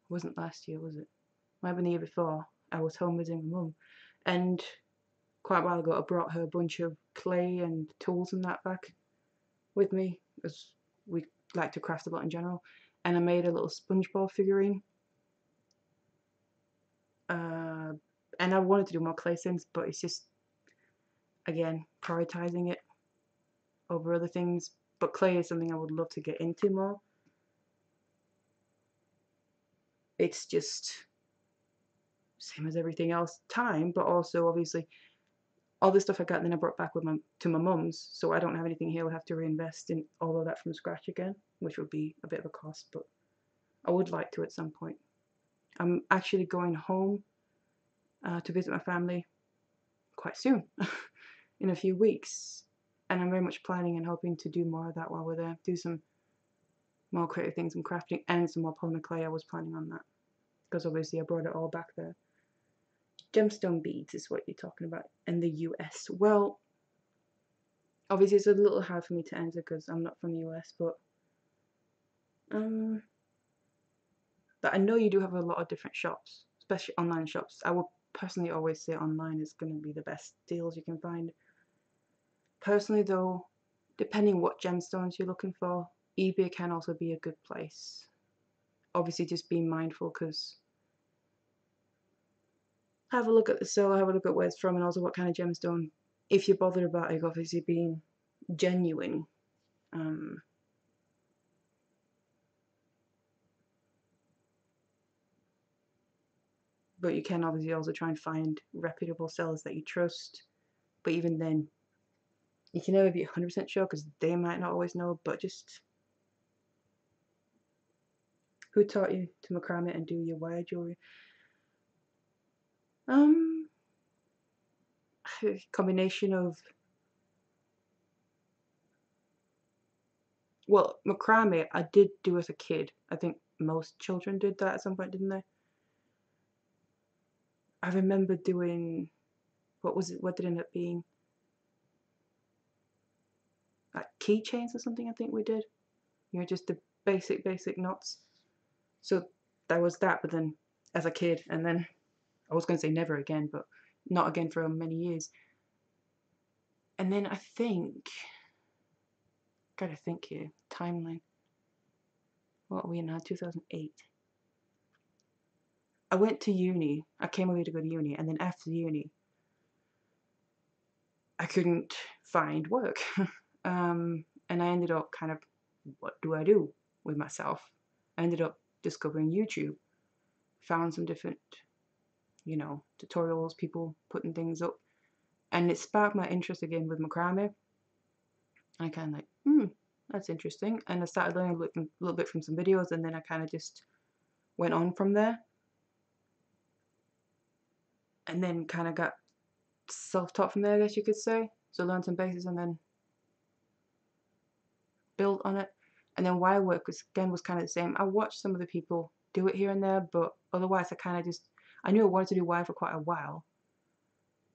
Wasn't last year, was it? Might have been the year before. I was home visiting my mum, and quite a while ago I brought her a bunch of clay and tools and that back with me, as we like to craft a lot in general, and I made a little SpongeBob figurine. And I wanted to do more clay things, but it's just, again, prioritizing it over other things. But clay is something I would love to get into more. It's just same as everything else, time, but also obviously all the stuff I got then I brought back with to my mum's, so I don't have anything here. I would have to reinvest in all of that from scratch again, which would be a bit of a cost, but I would like to at some point. I'm actually going home to visit my family quite soon, in a few weeks, and I'm very much planning and hoping to do more of that while we're there. Do some more creative things in crafting and some more polymer clay. I was planning on that because obviously I brought it all back there. Gemstone beads is what you're talking about in the US. Well, obviously it's a little hard for me to answer because I'm not from the US, but I know you do have a lot of different shops, especially online shops. I would personally always say online is going to be the best deals you can find. Personally though, depending what gemstones you're looking for, eBay can also be a good place. Obviously just be mindful, because have a look at the seller, have a look at where it's from, and also what kind of gemstone, if you're bothered about it obviously being genuine. But you can obviously also try and find reputable sellers that you trust. But even then, you can never be 100% sure because they might not always know. But just, who taught you to macrame and do your wire jewelry? A combination of, well, macrame I did do as a kid. I think most children did that at some point, didn't they? I remember doing, what was it? What did it end up being? Like keychains or something. I think we did. You know, just the basic knots. So there was that. But then, as a kid, and then I was going to say never again, but not again for many years. And then I think, gotta think here, timeline. What are we in now? 2008. I went to uni. I came over here to go to uni, and then after uni, I couldn't find work. And I ended up kind of, what do I do with myself? I ended up discovering YouTube. Found some different, you know, tutorials, people putting things up, and it sparked my interest again with macrame. I kind of like, that's interesting, and I started learning a little bit from some videos, and then I kind of just went on from there, and then kind of got self-taught from there, I guess you could say. So learned some basics and then built on it. And then wire work was kind of the same. I watched some of the people do it here and there, but otherwise I kind of just I knew I wanted to do wire for quite a while,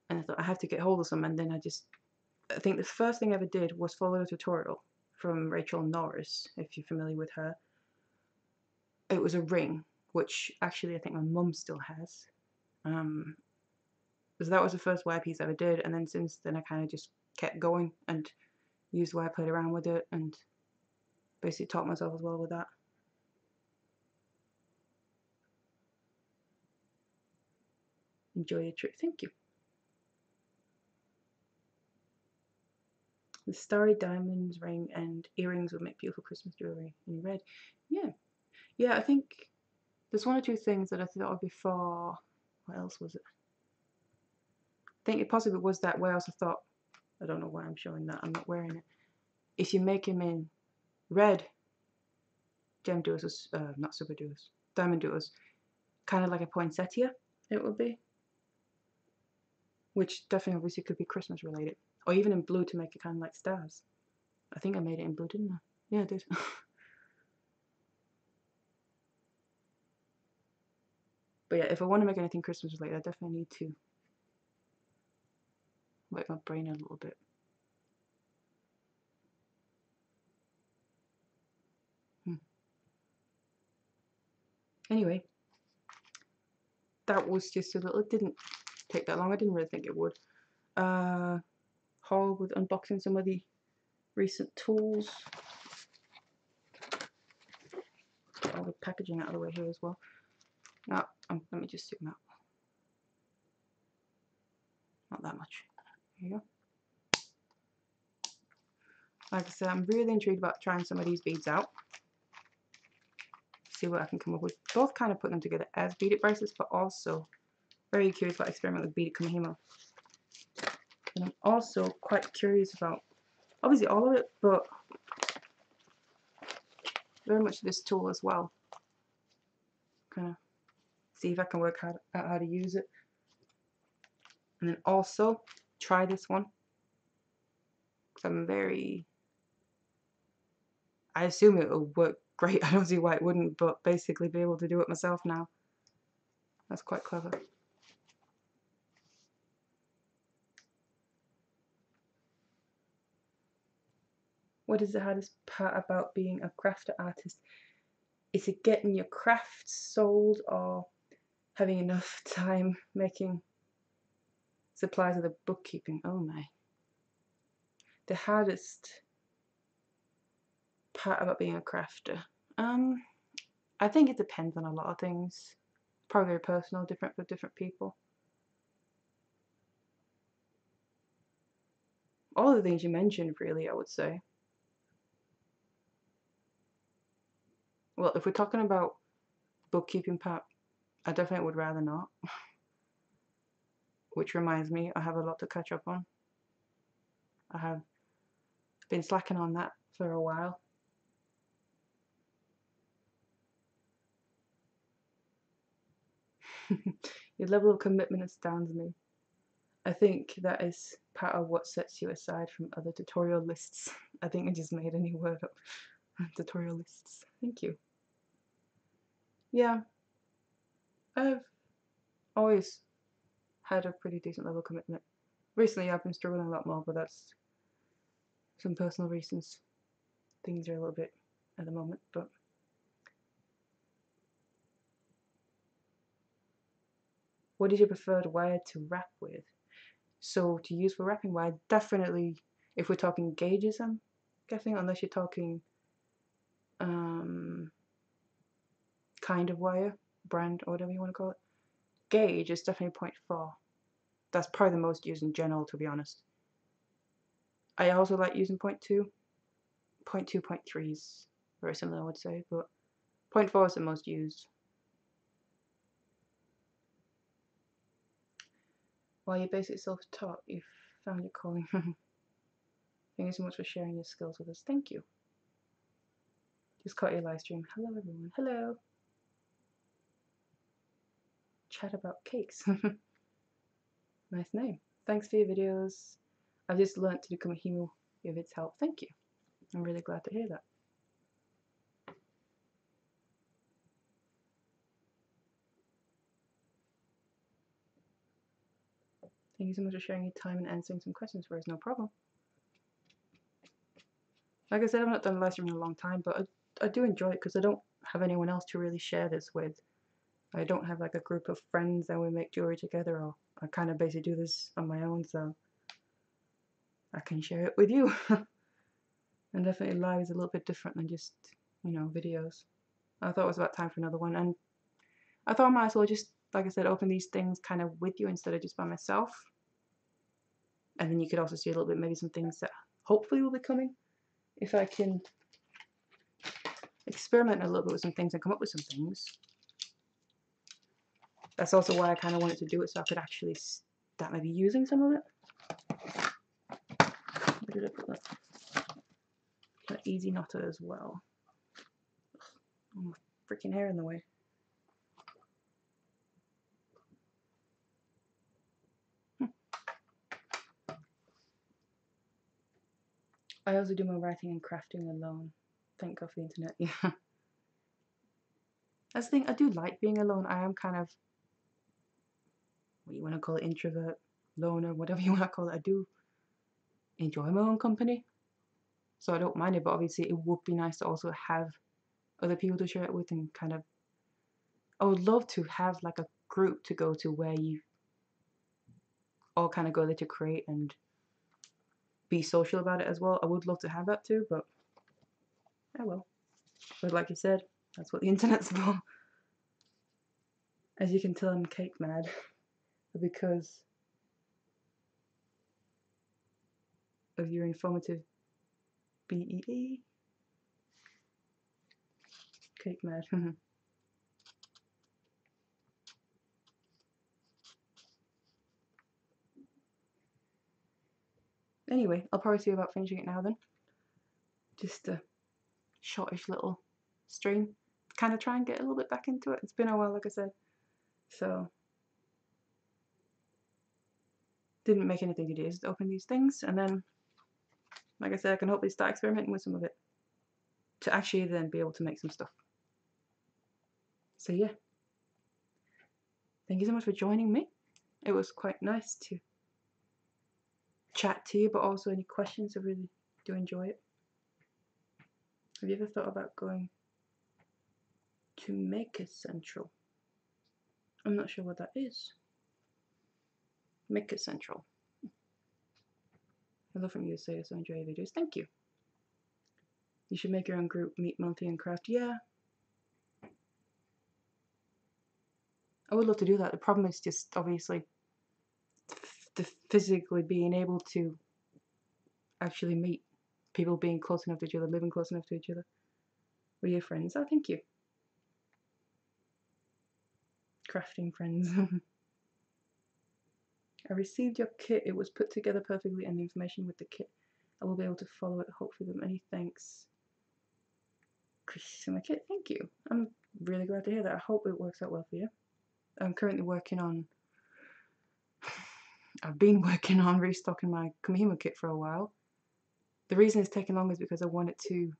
and I thought I have to get hold of some, and then I think the first thing I ever did was follow a tutorial from Rachel Norris, if you're familiar with her. It was a ring, which actually I think my mum still has. So that was the first wire piece I ever did, and then since then I kind of just kept going and used wire, played around with it, and basically taught myself as well with that. Enjoy your trip. Thank you. The starry diamonds ring and earrings would make beautiful Christmas jewelry in red. Yeah. Yeah, I think there's one or two things that I thought of before. What else was it? I think it possibly was that way. I also thought, I don't know why I'm showing that, I'm not wearing it. If you make them in red, gem duos, not super duos, diamond duos, kind of like a poinsettia, it would be. Which definitely obviously could be Christmas related. Or even in blue to make it kind of like stars. I think I made it in blue, didn't I? Yeah, I did. But yeah, if I want to make anything Christmas related, I definitely need to work my brain a little bit. Anyway, that was just a little, it didn't take that long. I didn't really think it would. Haul with unboxing some of the recent tools. Get all the packaging out of the way here as well. Now, let me just zoom out. Not that much. There you go. Like I said, I'm really intrigued about trying some of these beads out. See what I can come up with. Both kind of put them together as beaded bracelets, but also very curious about experimenting with beaded kamihimo. And I'm also quite curious about, obviously all of it, but very much this tool as well. Kind of see if I can work out how to use it. And then also try this one. Because I assume it will work great. I don't see why it wouldn't, but basically be able to do it myself now. That's quite clever. What is the hardest part about being a crafter artist? Is it getting your crafts sold or having enough time making supplies of the bookkeeping? Oh my. The hardest part about being a crafter? I think it depends on a lot of things. Probably very personal, different for different people. All the things you mentioned, really, I would say. Well, if we're talking about bookkeeping part, I definitely would rather not. Which reminds me, I have a lot to catch up on. I have been slacking on that for a while. Your level of commitment astounds me. I think that is part of what sets you aside from other tutorial lists. I think I just made a new word up. Tutorial lists. Thank you. Yeah, I've always had a pretty decent level of commitment. Recently I've been struggling a lot more, but that's some personal reasons. Things are a little bit at the moment, but what is your preferred wire to wrap with? So to use for wrapping wire, definitely, if we're talking gauges, I'm guessing, unless you're talking kind of wire, brand, or whatever you want to call it. Gauge is definitely 0.4. That's probably the most used in general, to be honest. I also like using 0.2. 0.2, 0.3 is very similar, I would say, but 0.4 is the most used. While you're basically self-taught, you've found your calling. Thank you so much for sharing your skills with us. Thank you. Just caught your live stream. Hello, everyone. Hello. Chat about cakes. Nice name. Thanks for your videos. I've just learnt to do kamihimo with its help. Thank you. I'm really glad to hear that. Thank you so much for sharing your time and answering some questions for us. No problem. Like I said, I've not done a live stream in a long time, but I do enjoy it because I don't have anyone else to really share this with. I don't have like a group of friends that we make jewelry together, or I kind of basically do this on my own, so I can share it with you. And definitely live is a little bit different than just, you know, videos. I thought it was about time for another one, and I thought I might as well just, like I said, open these things kind of with you instead of just by myself. And then you could also see a little bit, maybe some things that hopefully will be coming if I can experiment a little bit with some things and come up with some things. That's also why I kind of wanted to do it, so I could actually start maybe using some of it. Where did I put that? That easy knotter as well. Oh, my freaking hair in the way. I also do my writing and crafting alone. Thank God for the internet. Yeah. That's the thing, I do like being alone. I am kind of, what you want to call it, introvert, loner, whatever you want to call it. I do enjoy my own company, so I don't mind it, but obviously it would be nice to also have other people to share it with, and kind of, I would love to have like a group to go to where you all kind of go there to create and be social about it as well. I would love to have that too, but I will. But like you said, that's what the internet's for. As you can tell, I'm cake mad because of your informative BEE. Cake mad. Anyway, I'll probably see about finishing it now then. Just a shortish little stream. Kind of try and get a little bit back into it. It's been a while, like I said. So, didn't make anything to do, just open these things, and then, like I said, I can hopefully start experimenting with some of it to actually then be able to make some stuff. So yeah, thank you so much for joining me. It was quite nice to chat to you, but also any questions, I really do enjoy it. Have you ever thought about going to Maker Central? I'm not sure what that is. Maker Central. I love from you to say so enjoy your videos. Thank you. You should make your own group, meet monthly and craft. Yeah. I would love to do that. The problem is just obviously the physically being able to actually meet people, being close enough to each other, living close enough to each other. We're your friends. Oh, thank you. Crafting friends. I received your kit. It was put together perfectly, and the information with the kit, I will be able to follow it hopefully with many thanks. Chris, my kit. Thank you. I'm really glad to hear that. I hope it works out well for you. I'm currently working on, I've been working on restocking my Kamihimo kit for a while. The reason it's taking long is because I wanted to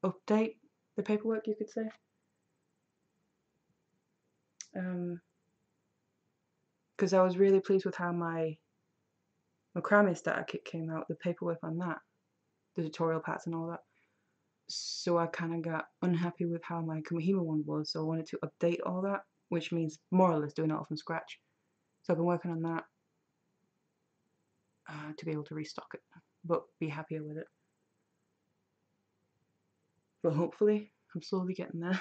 update the paperwork, you could say. Because I was really pleased with how my macrame starter kit came out, the paperwork on that, the tutorial parts and all that. So I kind of got unhappy with how my Kamihimo one was, so I wanted to update all that, which means more or less doing it all from scratch. So I've been working on that to be able to restock it, but be happier with it. But hopefully, I'm slowly getting there.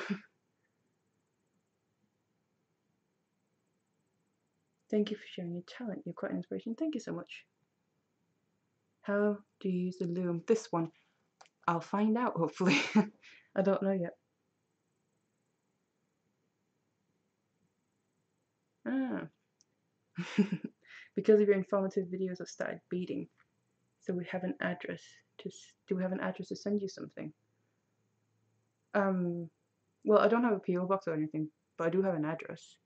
Thank you for sharing your talent. You're quite an inspiration. Thank you so much. How do you use the loom? This one. I'll find out, hopefully. I don't know yet. Ah. Because of your informative videos, I've started beading. So we have an address to, do we have an address to send you something? Well, I don't have a PO box or anything, but I do have an address.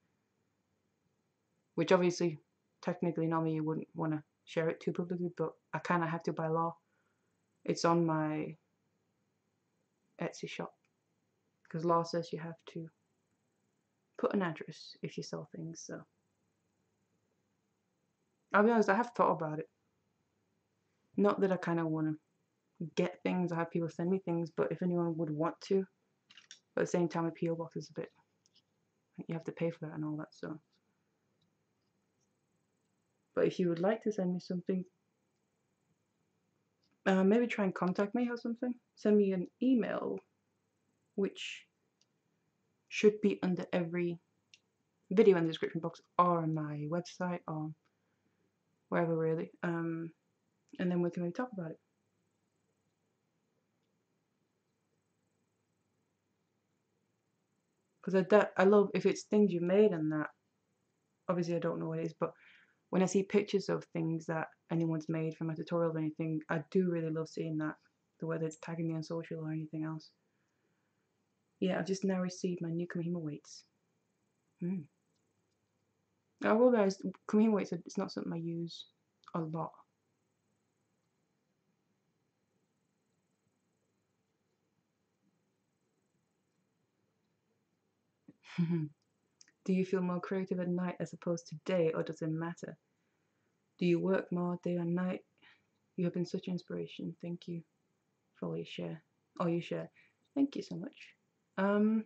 Which obviously, technically, normally you wouldn't want to share it too publicly, but I kind of have to by law. It's on my Etsy shop. Because law says you have to put an address if you sell things, so. I'll be honest, I have thought about it. Not that I kind of want to get things or have people send me things, but if anyone would want to. But at the same time, a PO box is a bit, you have to pay for that and all that, so. But if you would like to send me something, maybe try and contact me or something. Send me an email, which should be under every video in the description box or on my website or wherever really. And then we can maybe talk about it. Because I love, if it's things you made and that, obviously I don't know what it is, but when I see pictures of things that anyone's made from a tutorial or anything, I do really love seeing that, whether it's tagging me on social or anything else. Yeah, I've just now received my new Kamihima weights. I realised Kamihima weights, it's not something I use a lot. Do you feel more creative at night as opposed to day, or does it matter? Do you work more day or night? You have been such an inspiration. Thank you for all you share. All you share. Thank you so much. I'm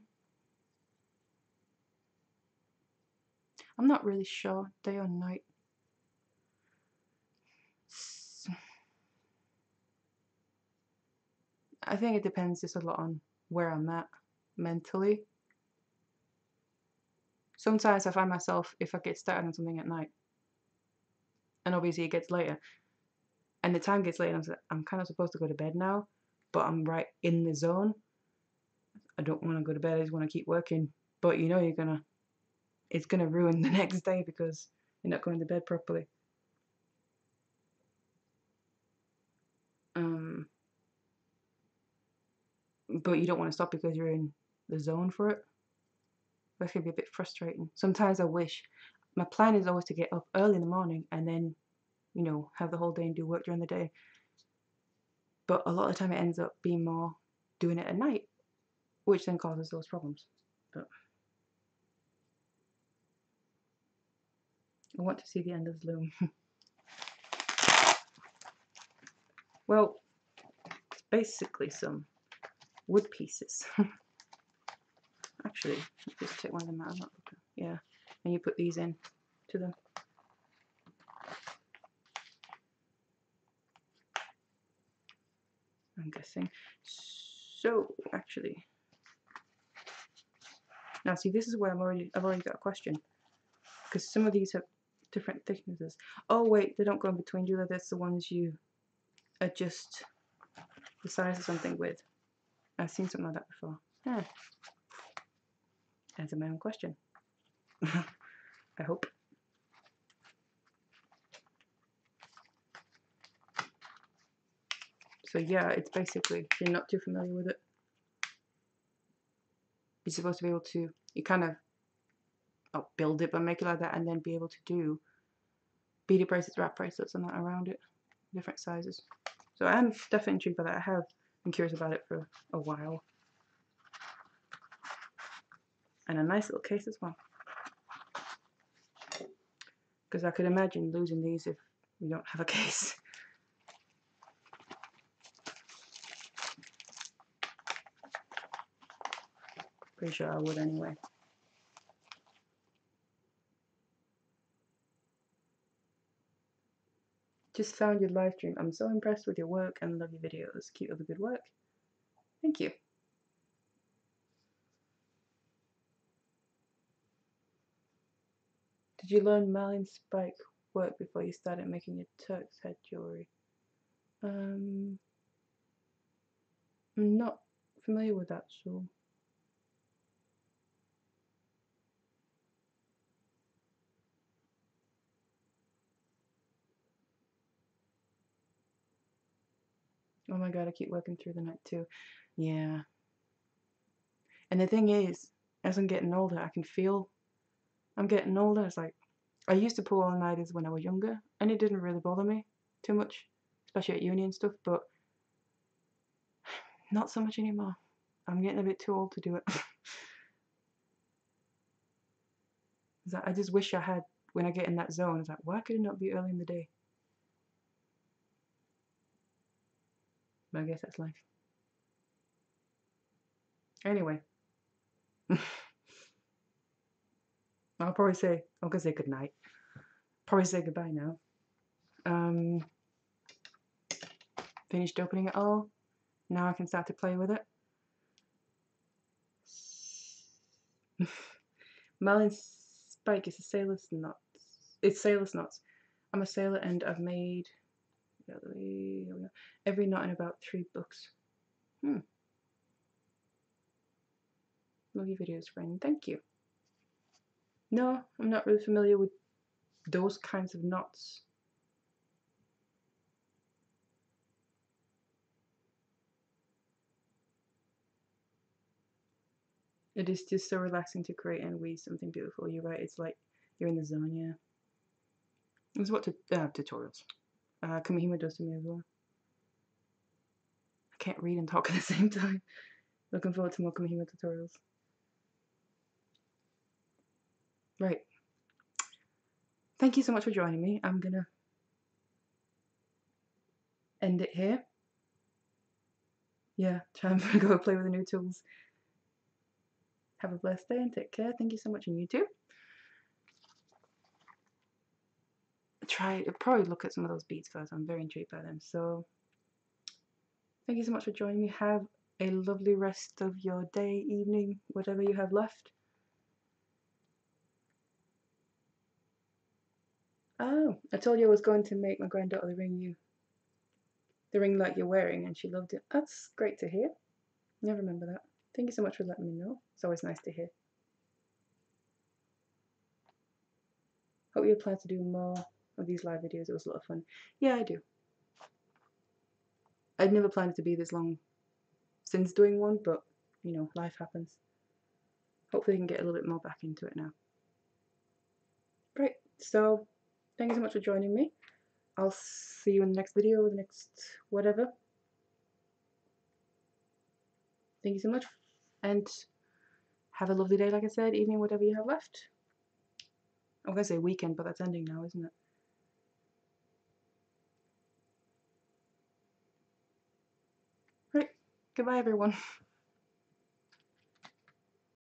not really sure, day or night. I think it depends just a lot on where I'm at mentally. Sometimes I find myself, if I get started on something at night, and obviously it gets later, and the time gets late, and I'm kind of supposed to go to bed now, but I'm right in the zone. I don't want to go to bed, I just want to keep working. But you know it's gonna ruin the next day because you're not going to bed properly. But you don't want to stop because you're in the zone for it. That can be a bit frustrating. Sometimes I wish, my plan is always to get up early in the morning and then, you know, have the whole day and do work during the day. But a lot of the time it ends up being more doing it at night, which then causes those problems. But I want to see the end of the loom. Well, it's basically some wood pieces. Actually, just take one of them out. Yeah, and you put these in to them. I'm guessing. So actually, now see, this is where I've already got a question, because some of these have different thicknesses. Oh wait, they don't go in between, do they? That's the ones you adjust the size of something with. I've seen something like that before. Yeah. Answer my own question. I hope. So yeah, it's basically, if you're not too familiar with it, you're supposed to be able to, you kind of build it but make it like that, and then be able to do beaded bracelets, wrap bracelets and that around it, different sizes. So I'm definitely intrigued by that. I have been curious about it for a while. And a nice little case as well. Because I could imagine losing these if we don't have a case. Pretty sure I would anyway. Just found your live stream. I'm so impressed with your work and love your videos. Keep up the good work. Thank you. Did you learn marlin spike work before you started making your Turk's head jewelry? I'm not familiar with that, so. Oh my god, I keep working through the night too. Yeah. And the thing is, as I'm getting older, I can feel I'm getting older. It's like, I used to pull all-nighters when I was younger, and it didn't really bother me too much, especially at uni and stuff, but not so much anymore. I'm getting a bit too old to do it. I just wish I had when I get in that zone, it's like, why could it not be early in the day? But I guess that's life. Anyway. I'm gonna say good night. Probably say goodbye now. Finished opening it all. Now I can start to play with it. Marlin Spike is a sailor's knots. It's sailor's knots. I'm a sailor and I've made every knot in about 3 books. Love your videos, friend. Thank you. No, I'm not really familiar with those kinds of knots. It is just so relaxing to create and weave something beautiful. You're right, it's like you're in the zone, yeah. This is what tutorials. Kamihima does to me as well. I can't read and talk at the same time. Looking forward to more Kamihima tutorials. Right. Thank you so much for joining me. I'm gonna end it here. Yeah, try and go play with the new tools. Have a blessed day and take care. Thank you so much, and you too. Probably look at some of those beads first. I'm very intrigued by them. So thank you so much for joining me. Have a lovely rest of your day, evening, whatever you have left. Oh, I told you I was going to make my granddaughter the ring like you're wearing, and she loved it. That's great to hear. I remember that. Thank you so much for letting me know. It's always nice to hear. Hope you plan to do more of these live videos. It was a lot of fun. Yeah, I do. I'd never planned it to be this long since doing one, but you know, life happens. Hopefully I can get a little bit more back into it now. Great, so thank you so much for joining me. I'll see you in the next video, the next whatever. Thank you so much, and have a lovely day, like I said, evening, whatever you have left. I'm gonna say weekend, but that's ending now, isn't it? Right, goodbye everyone.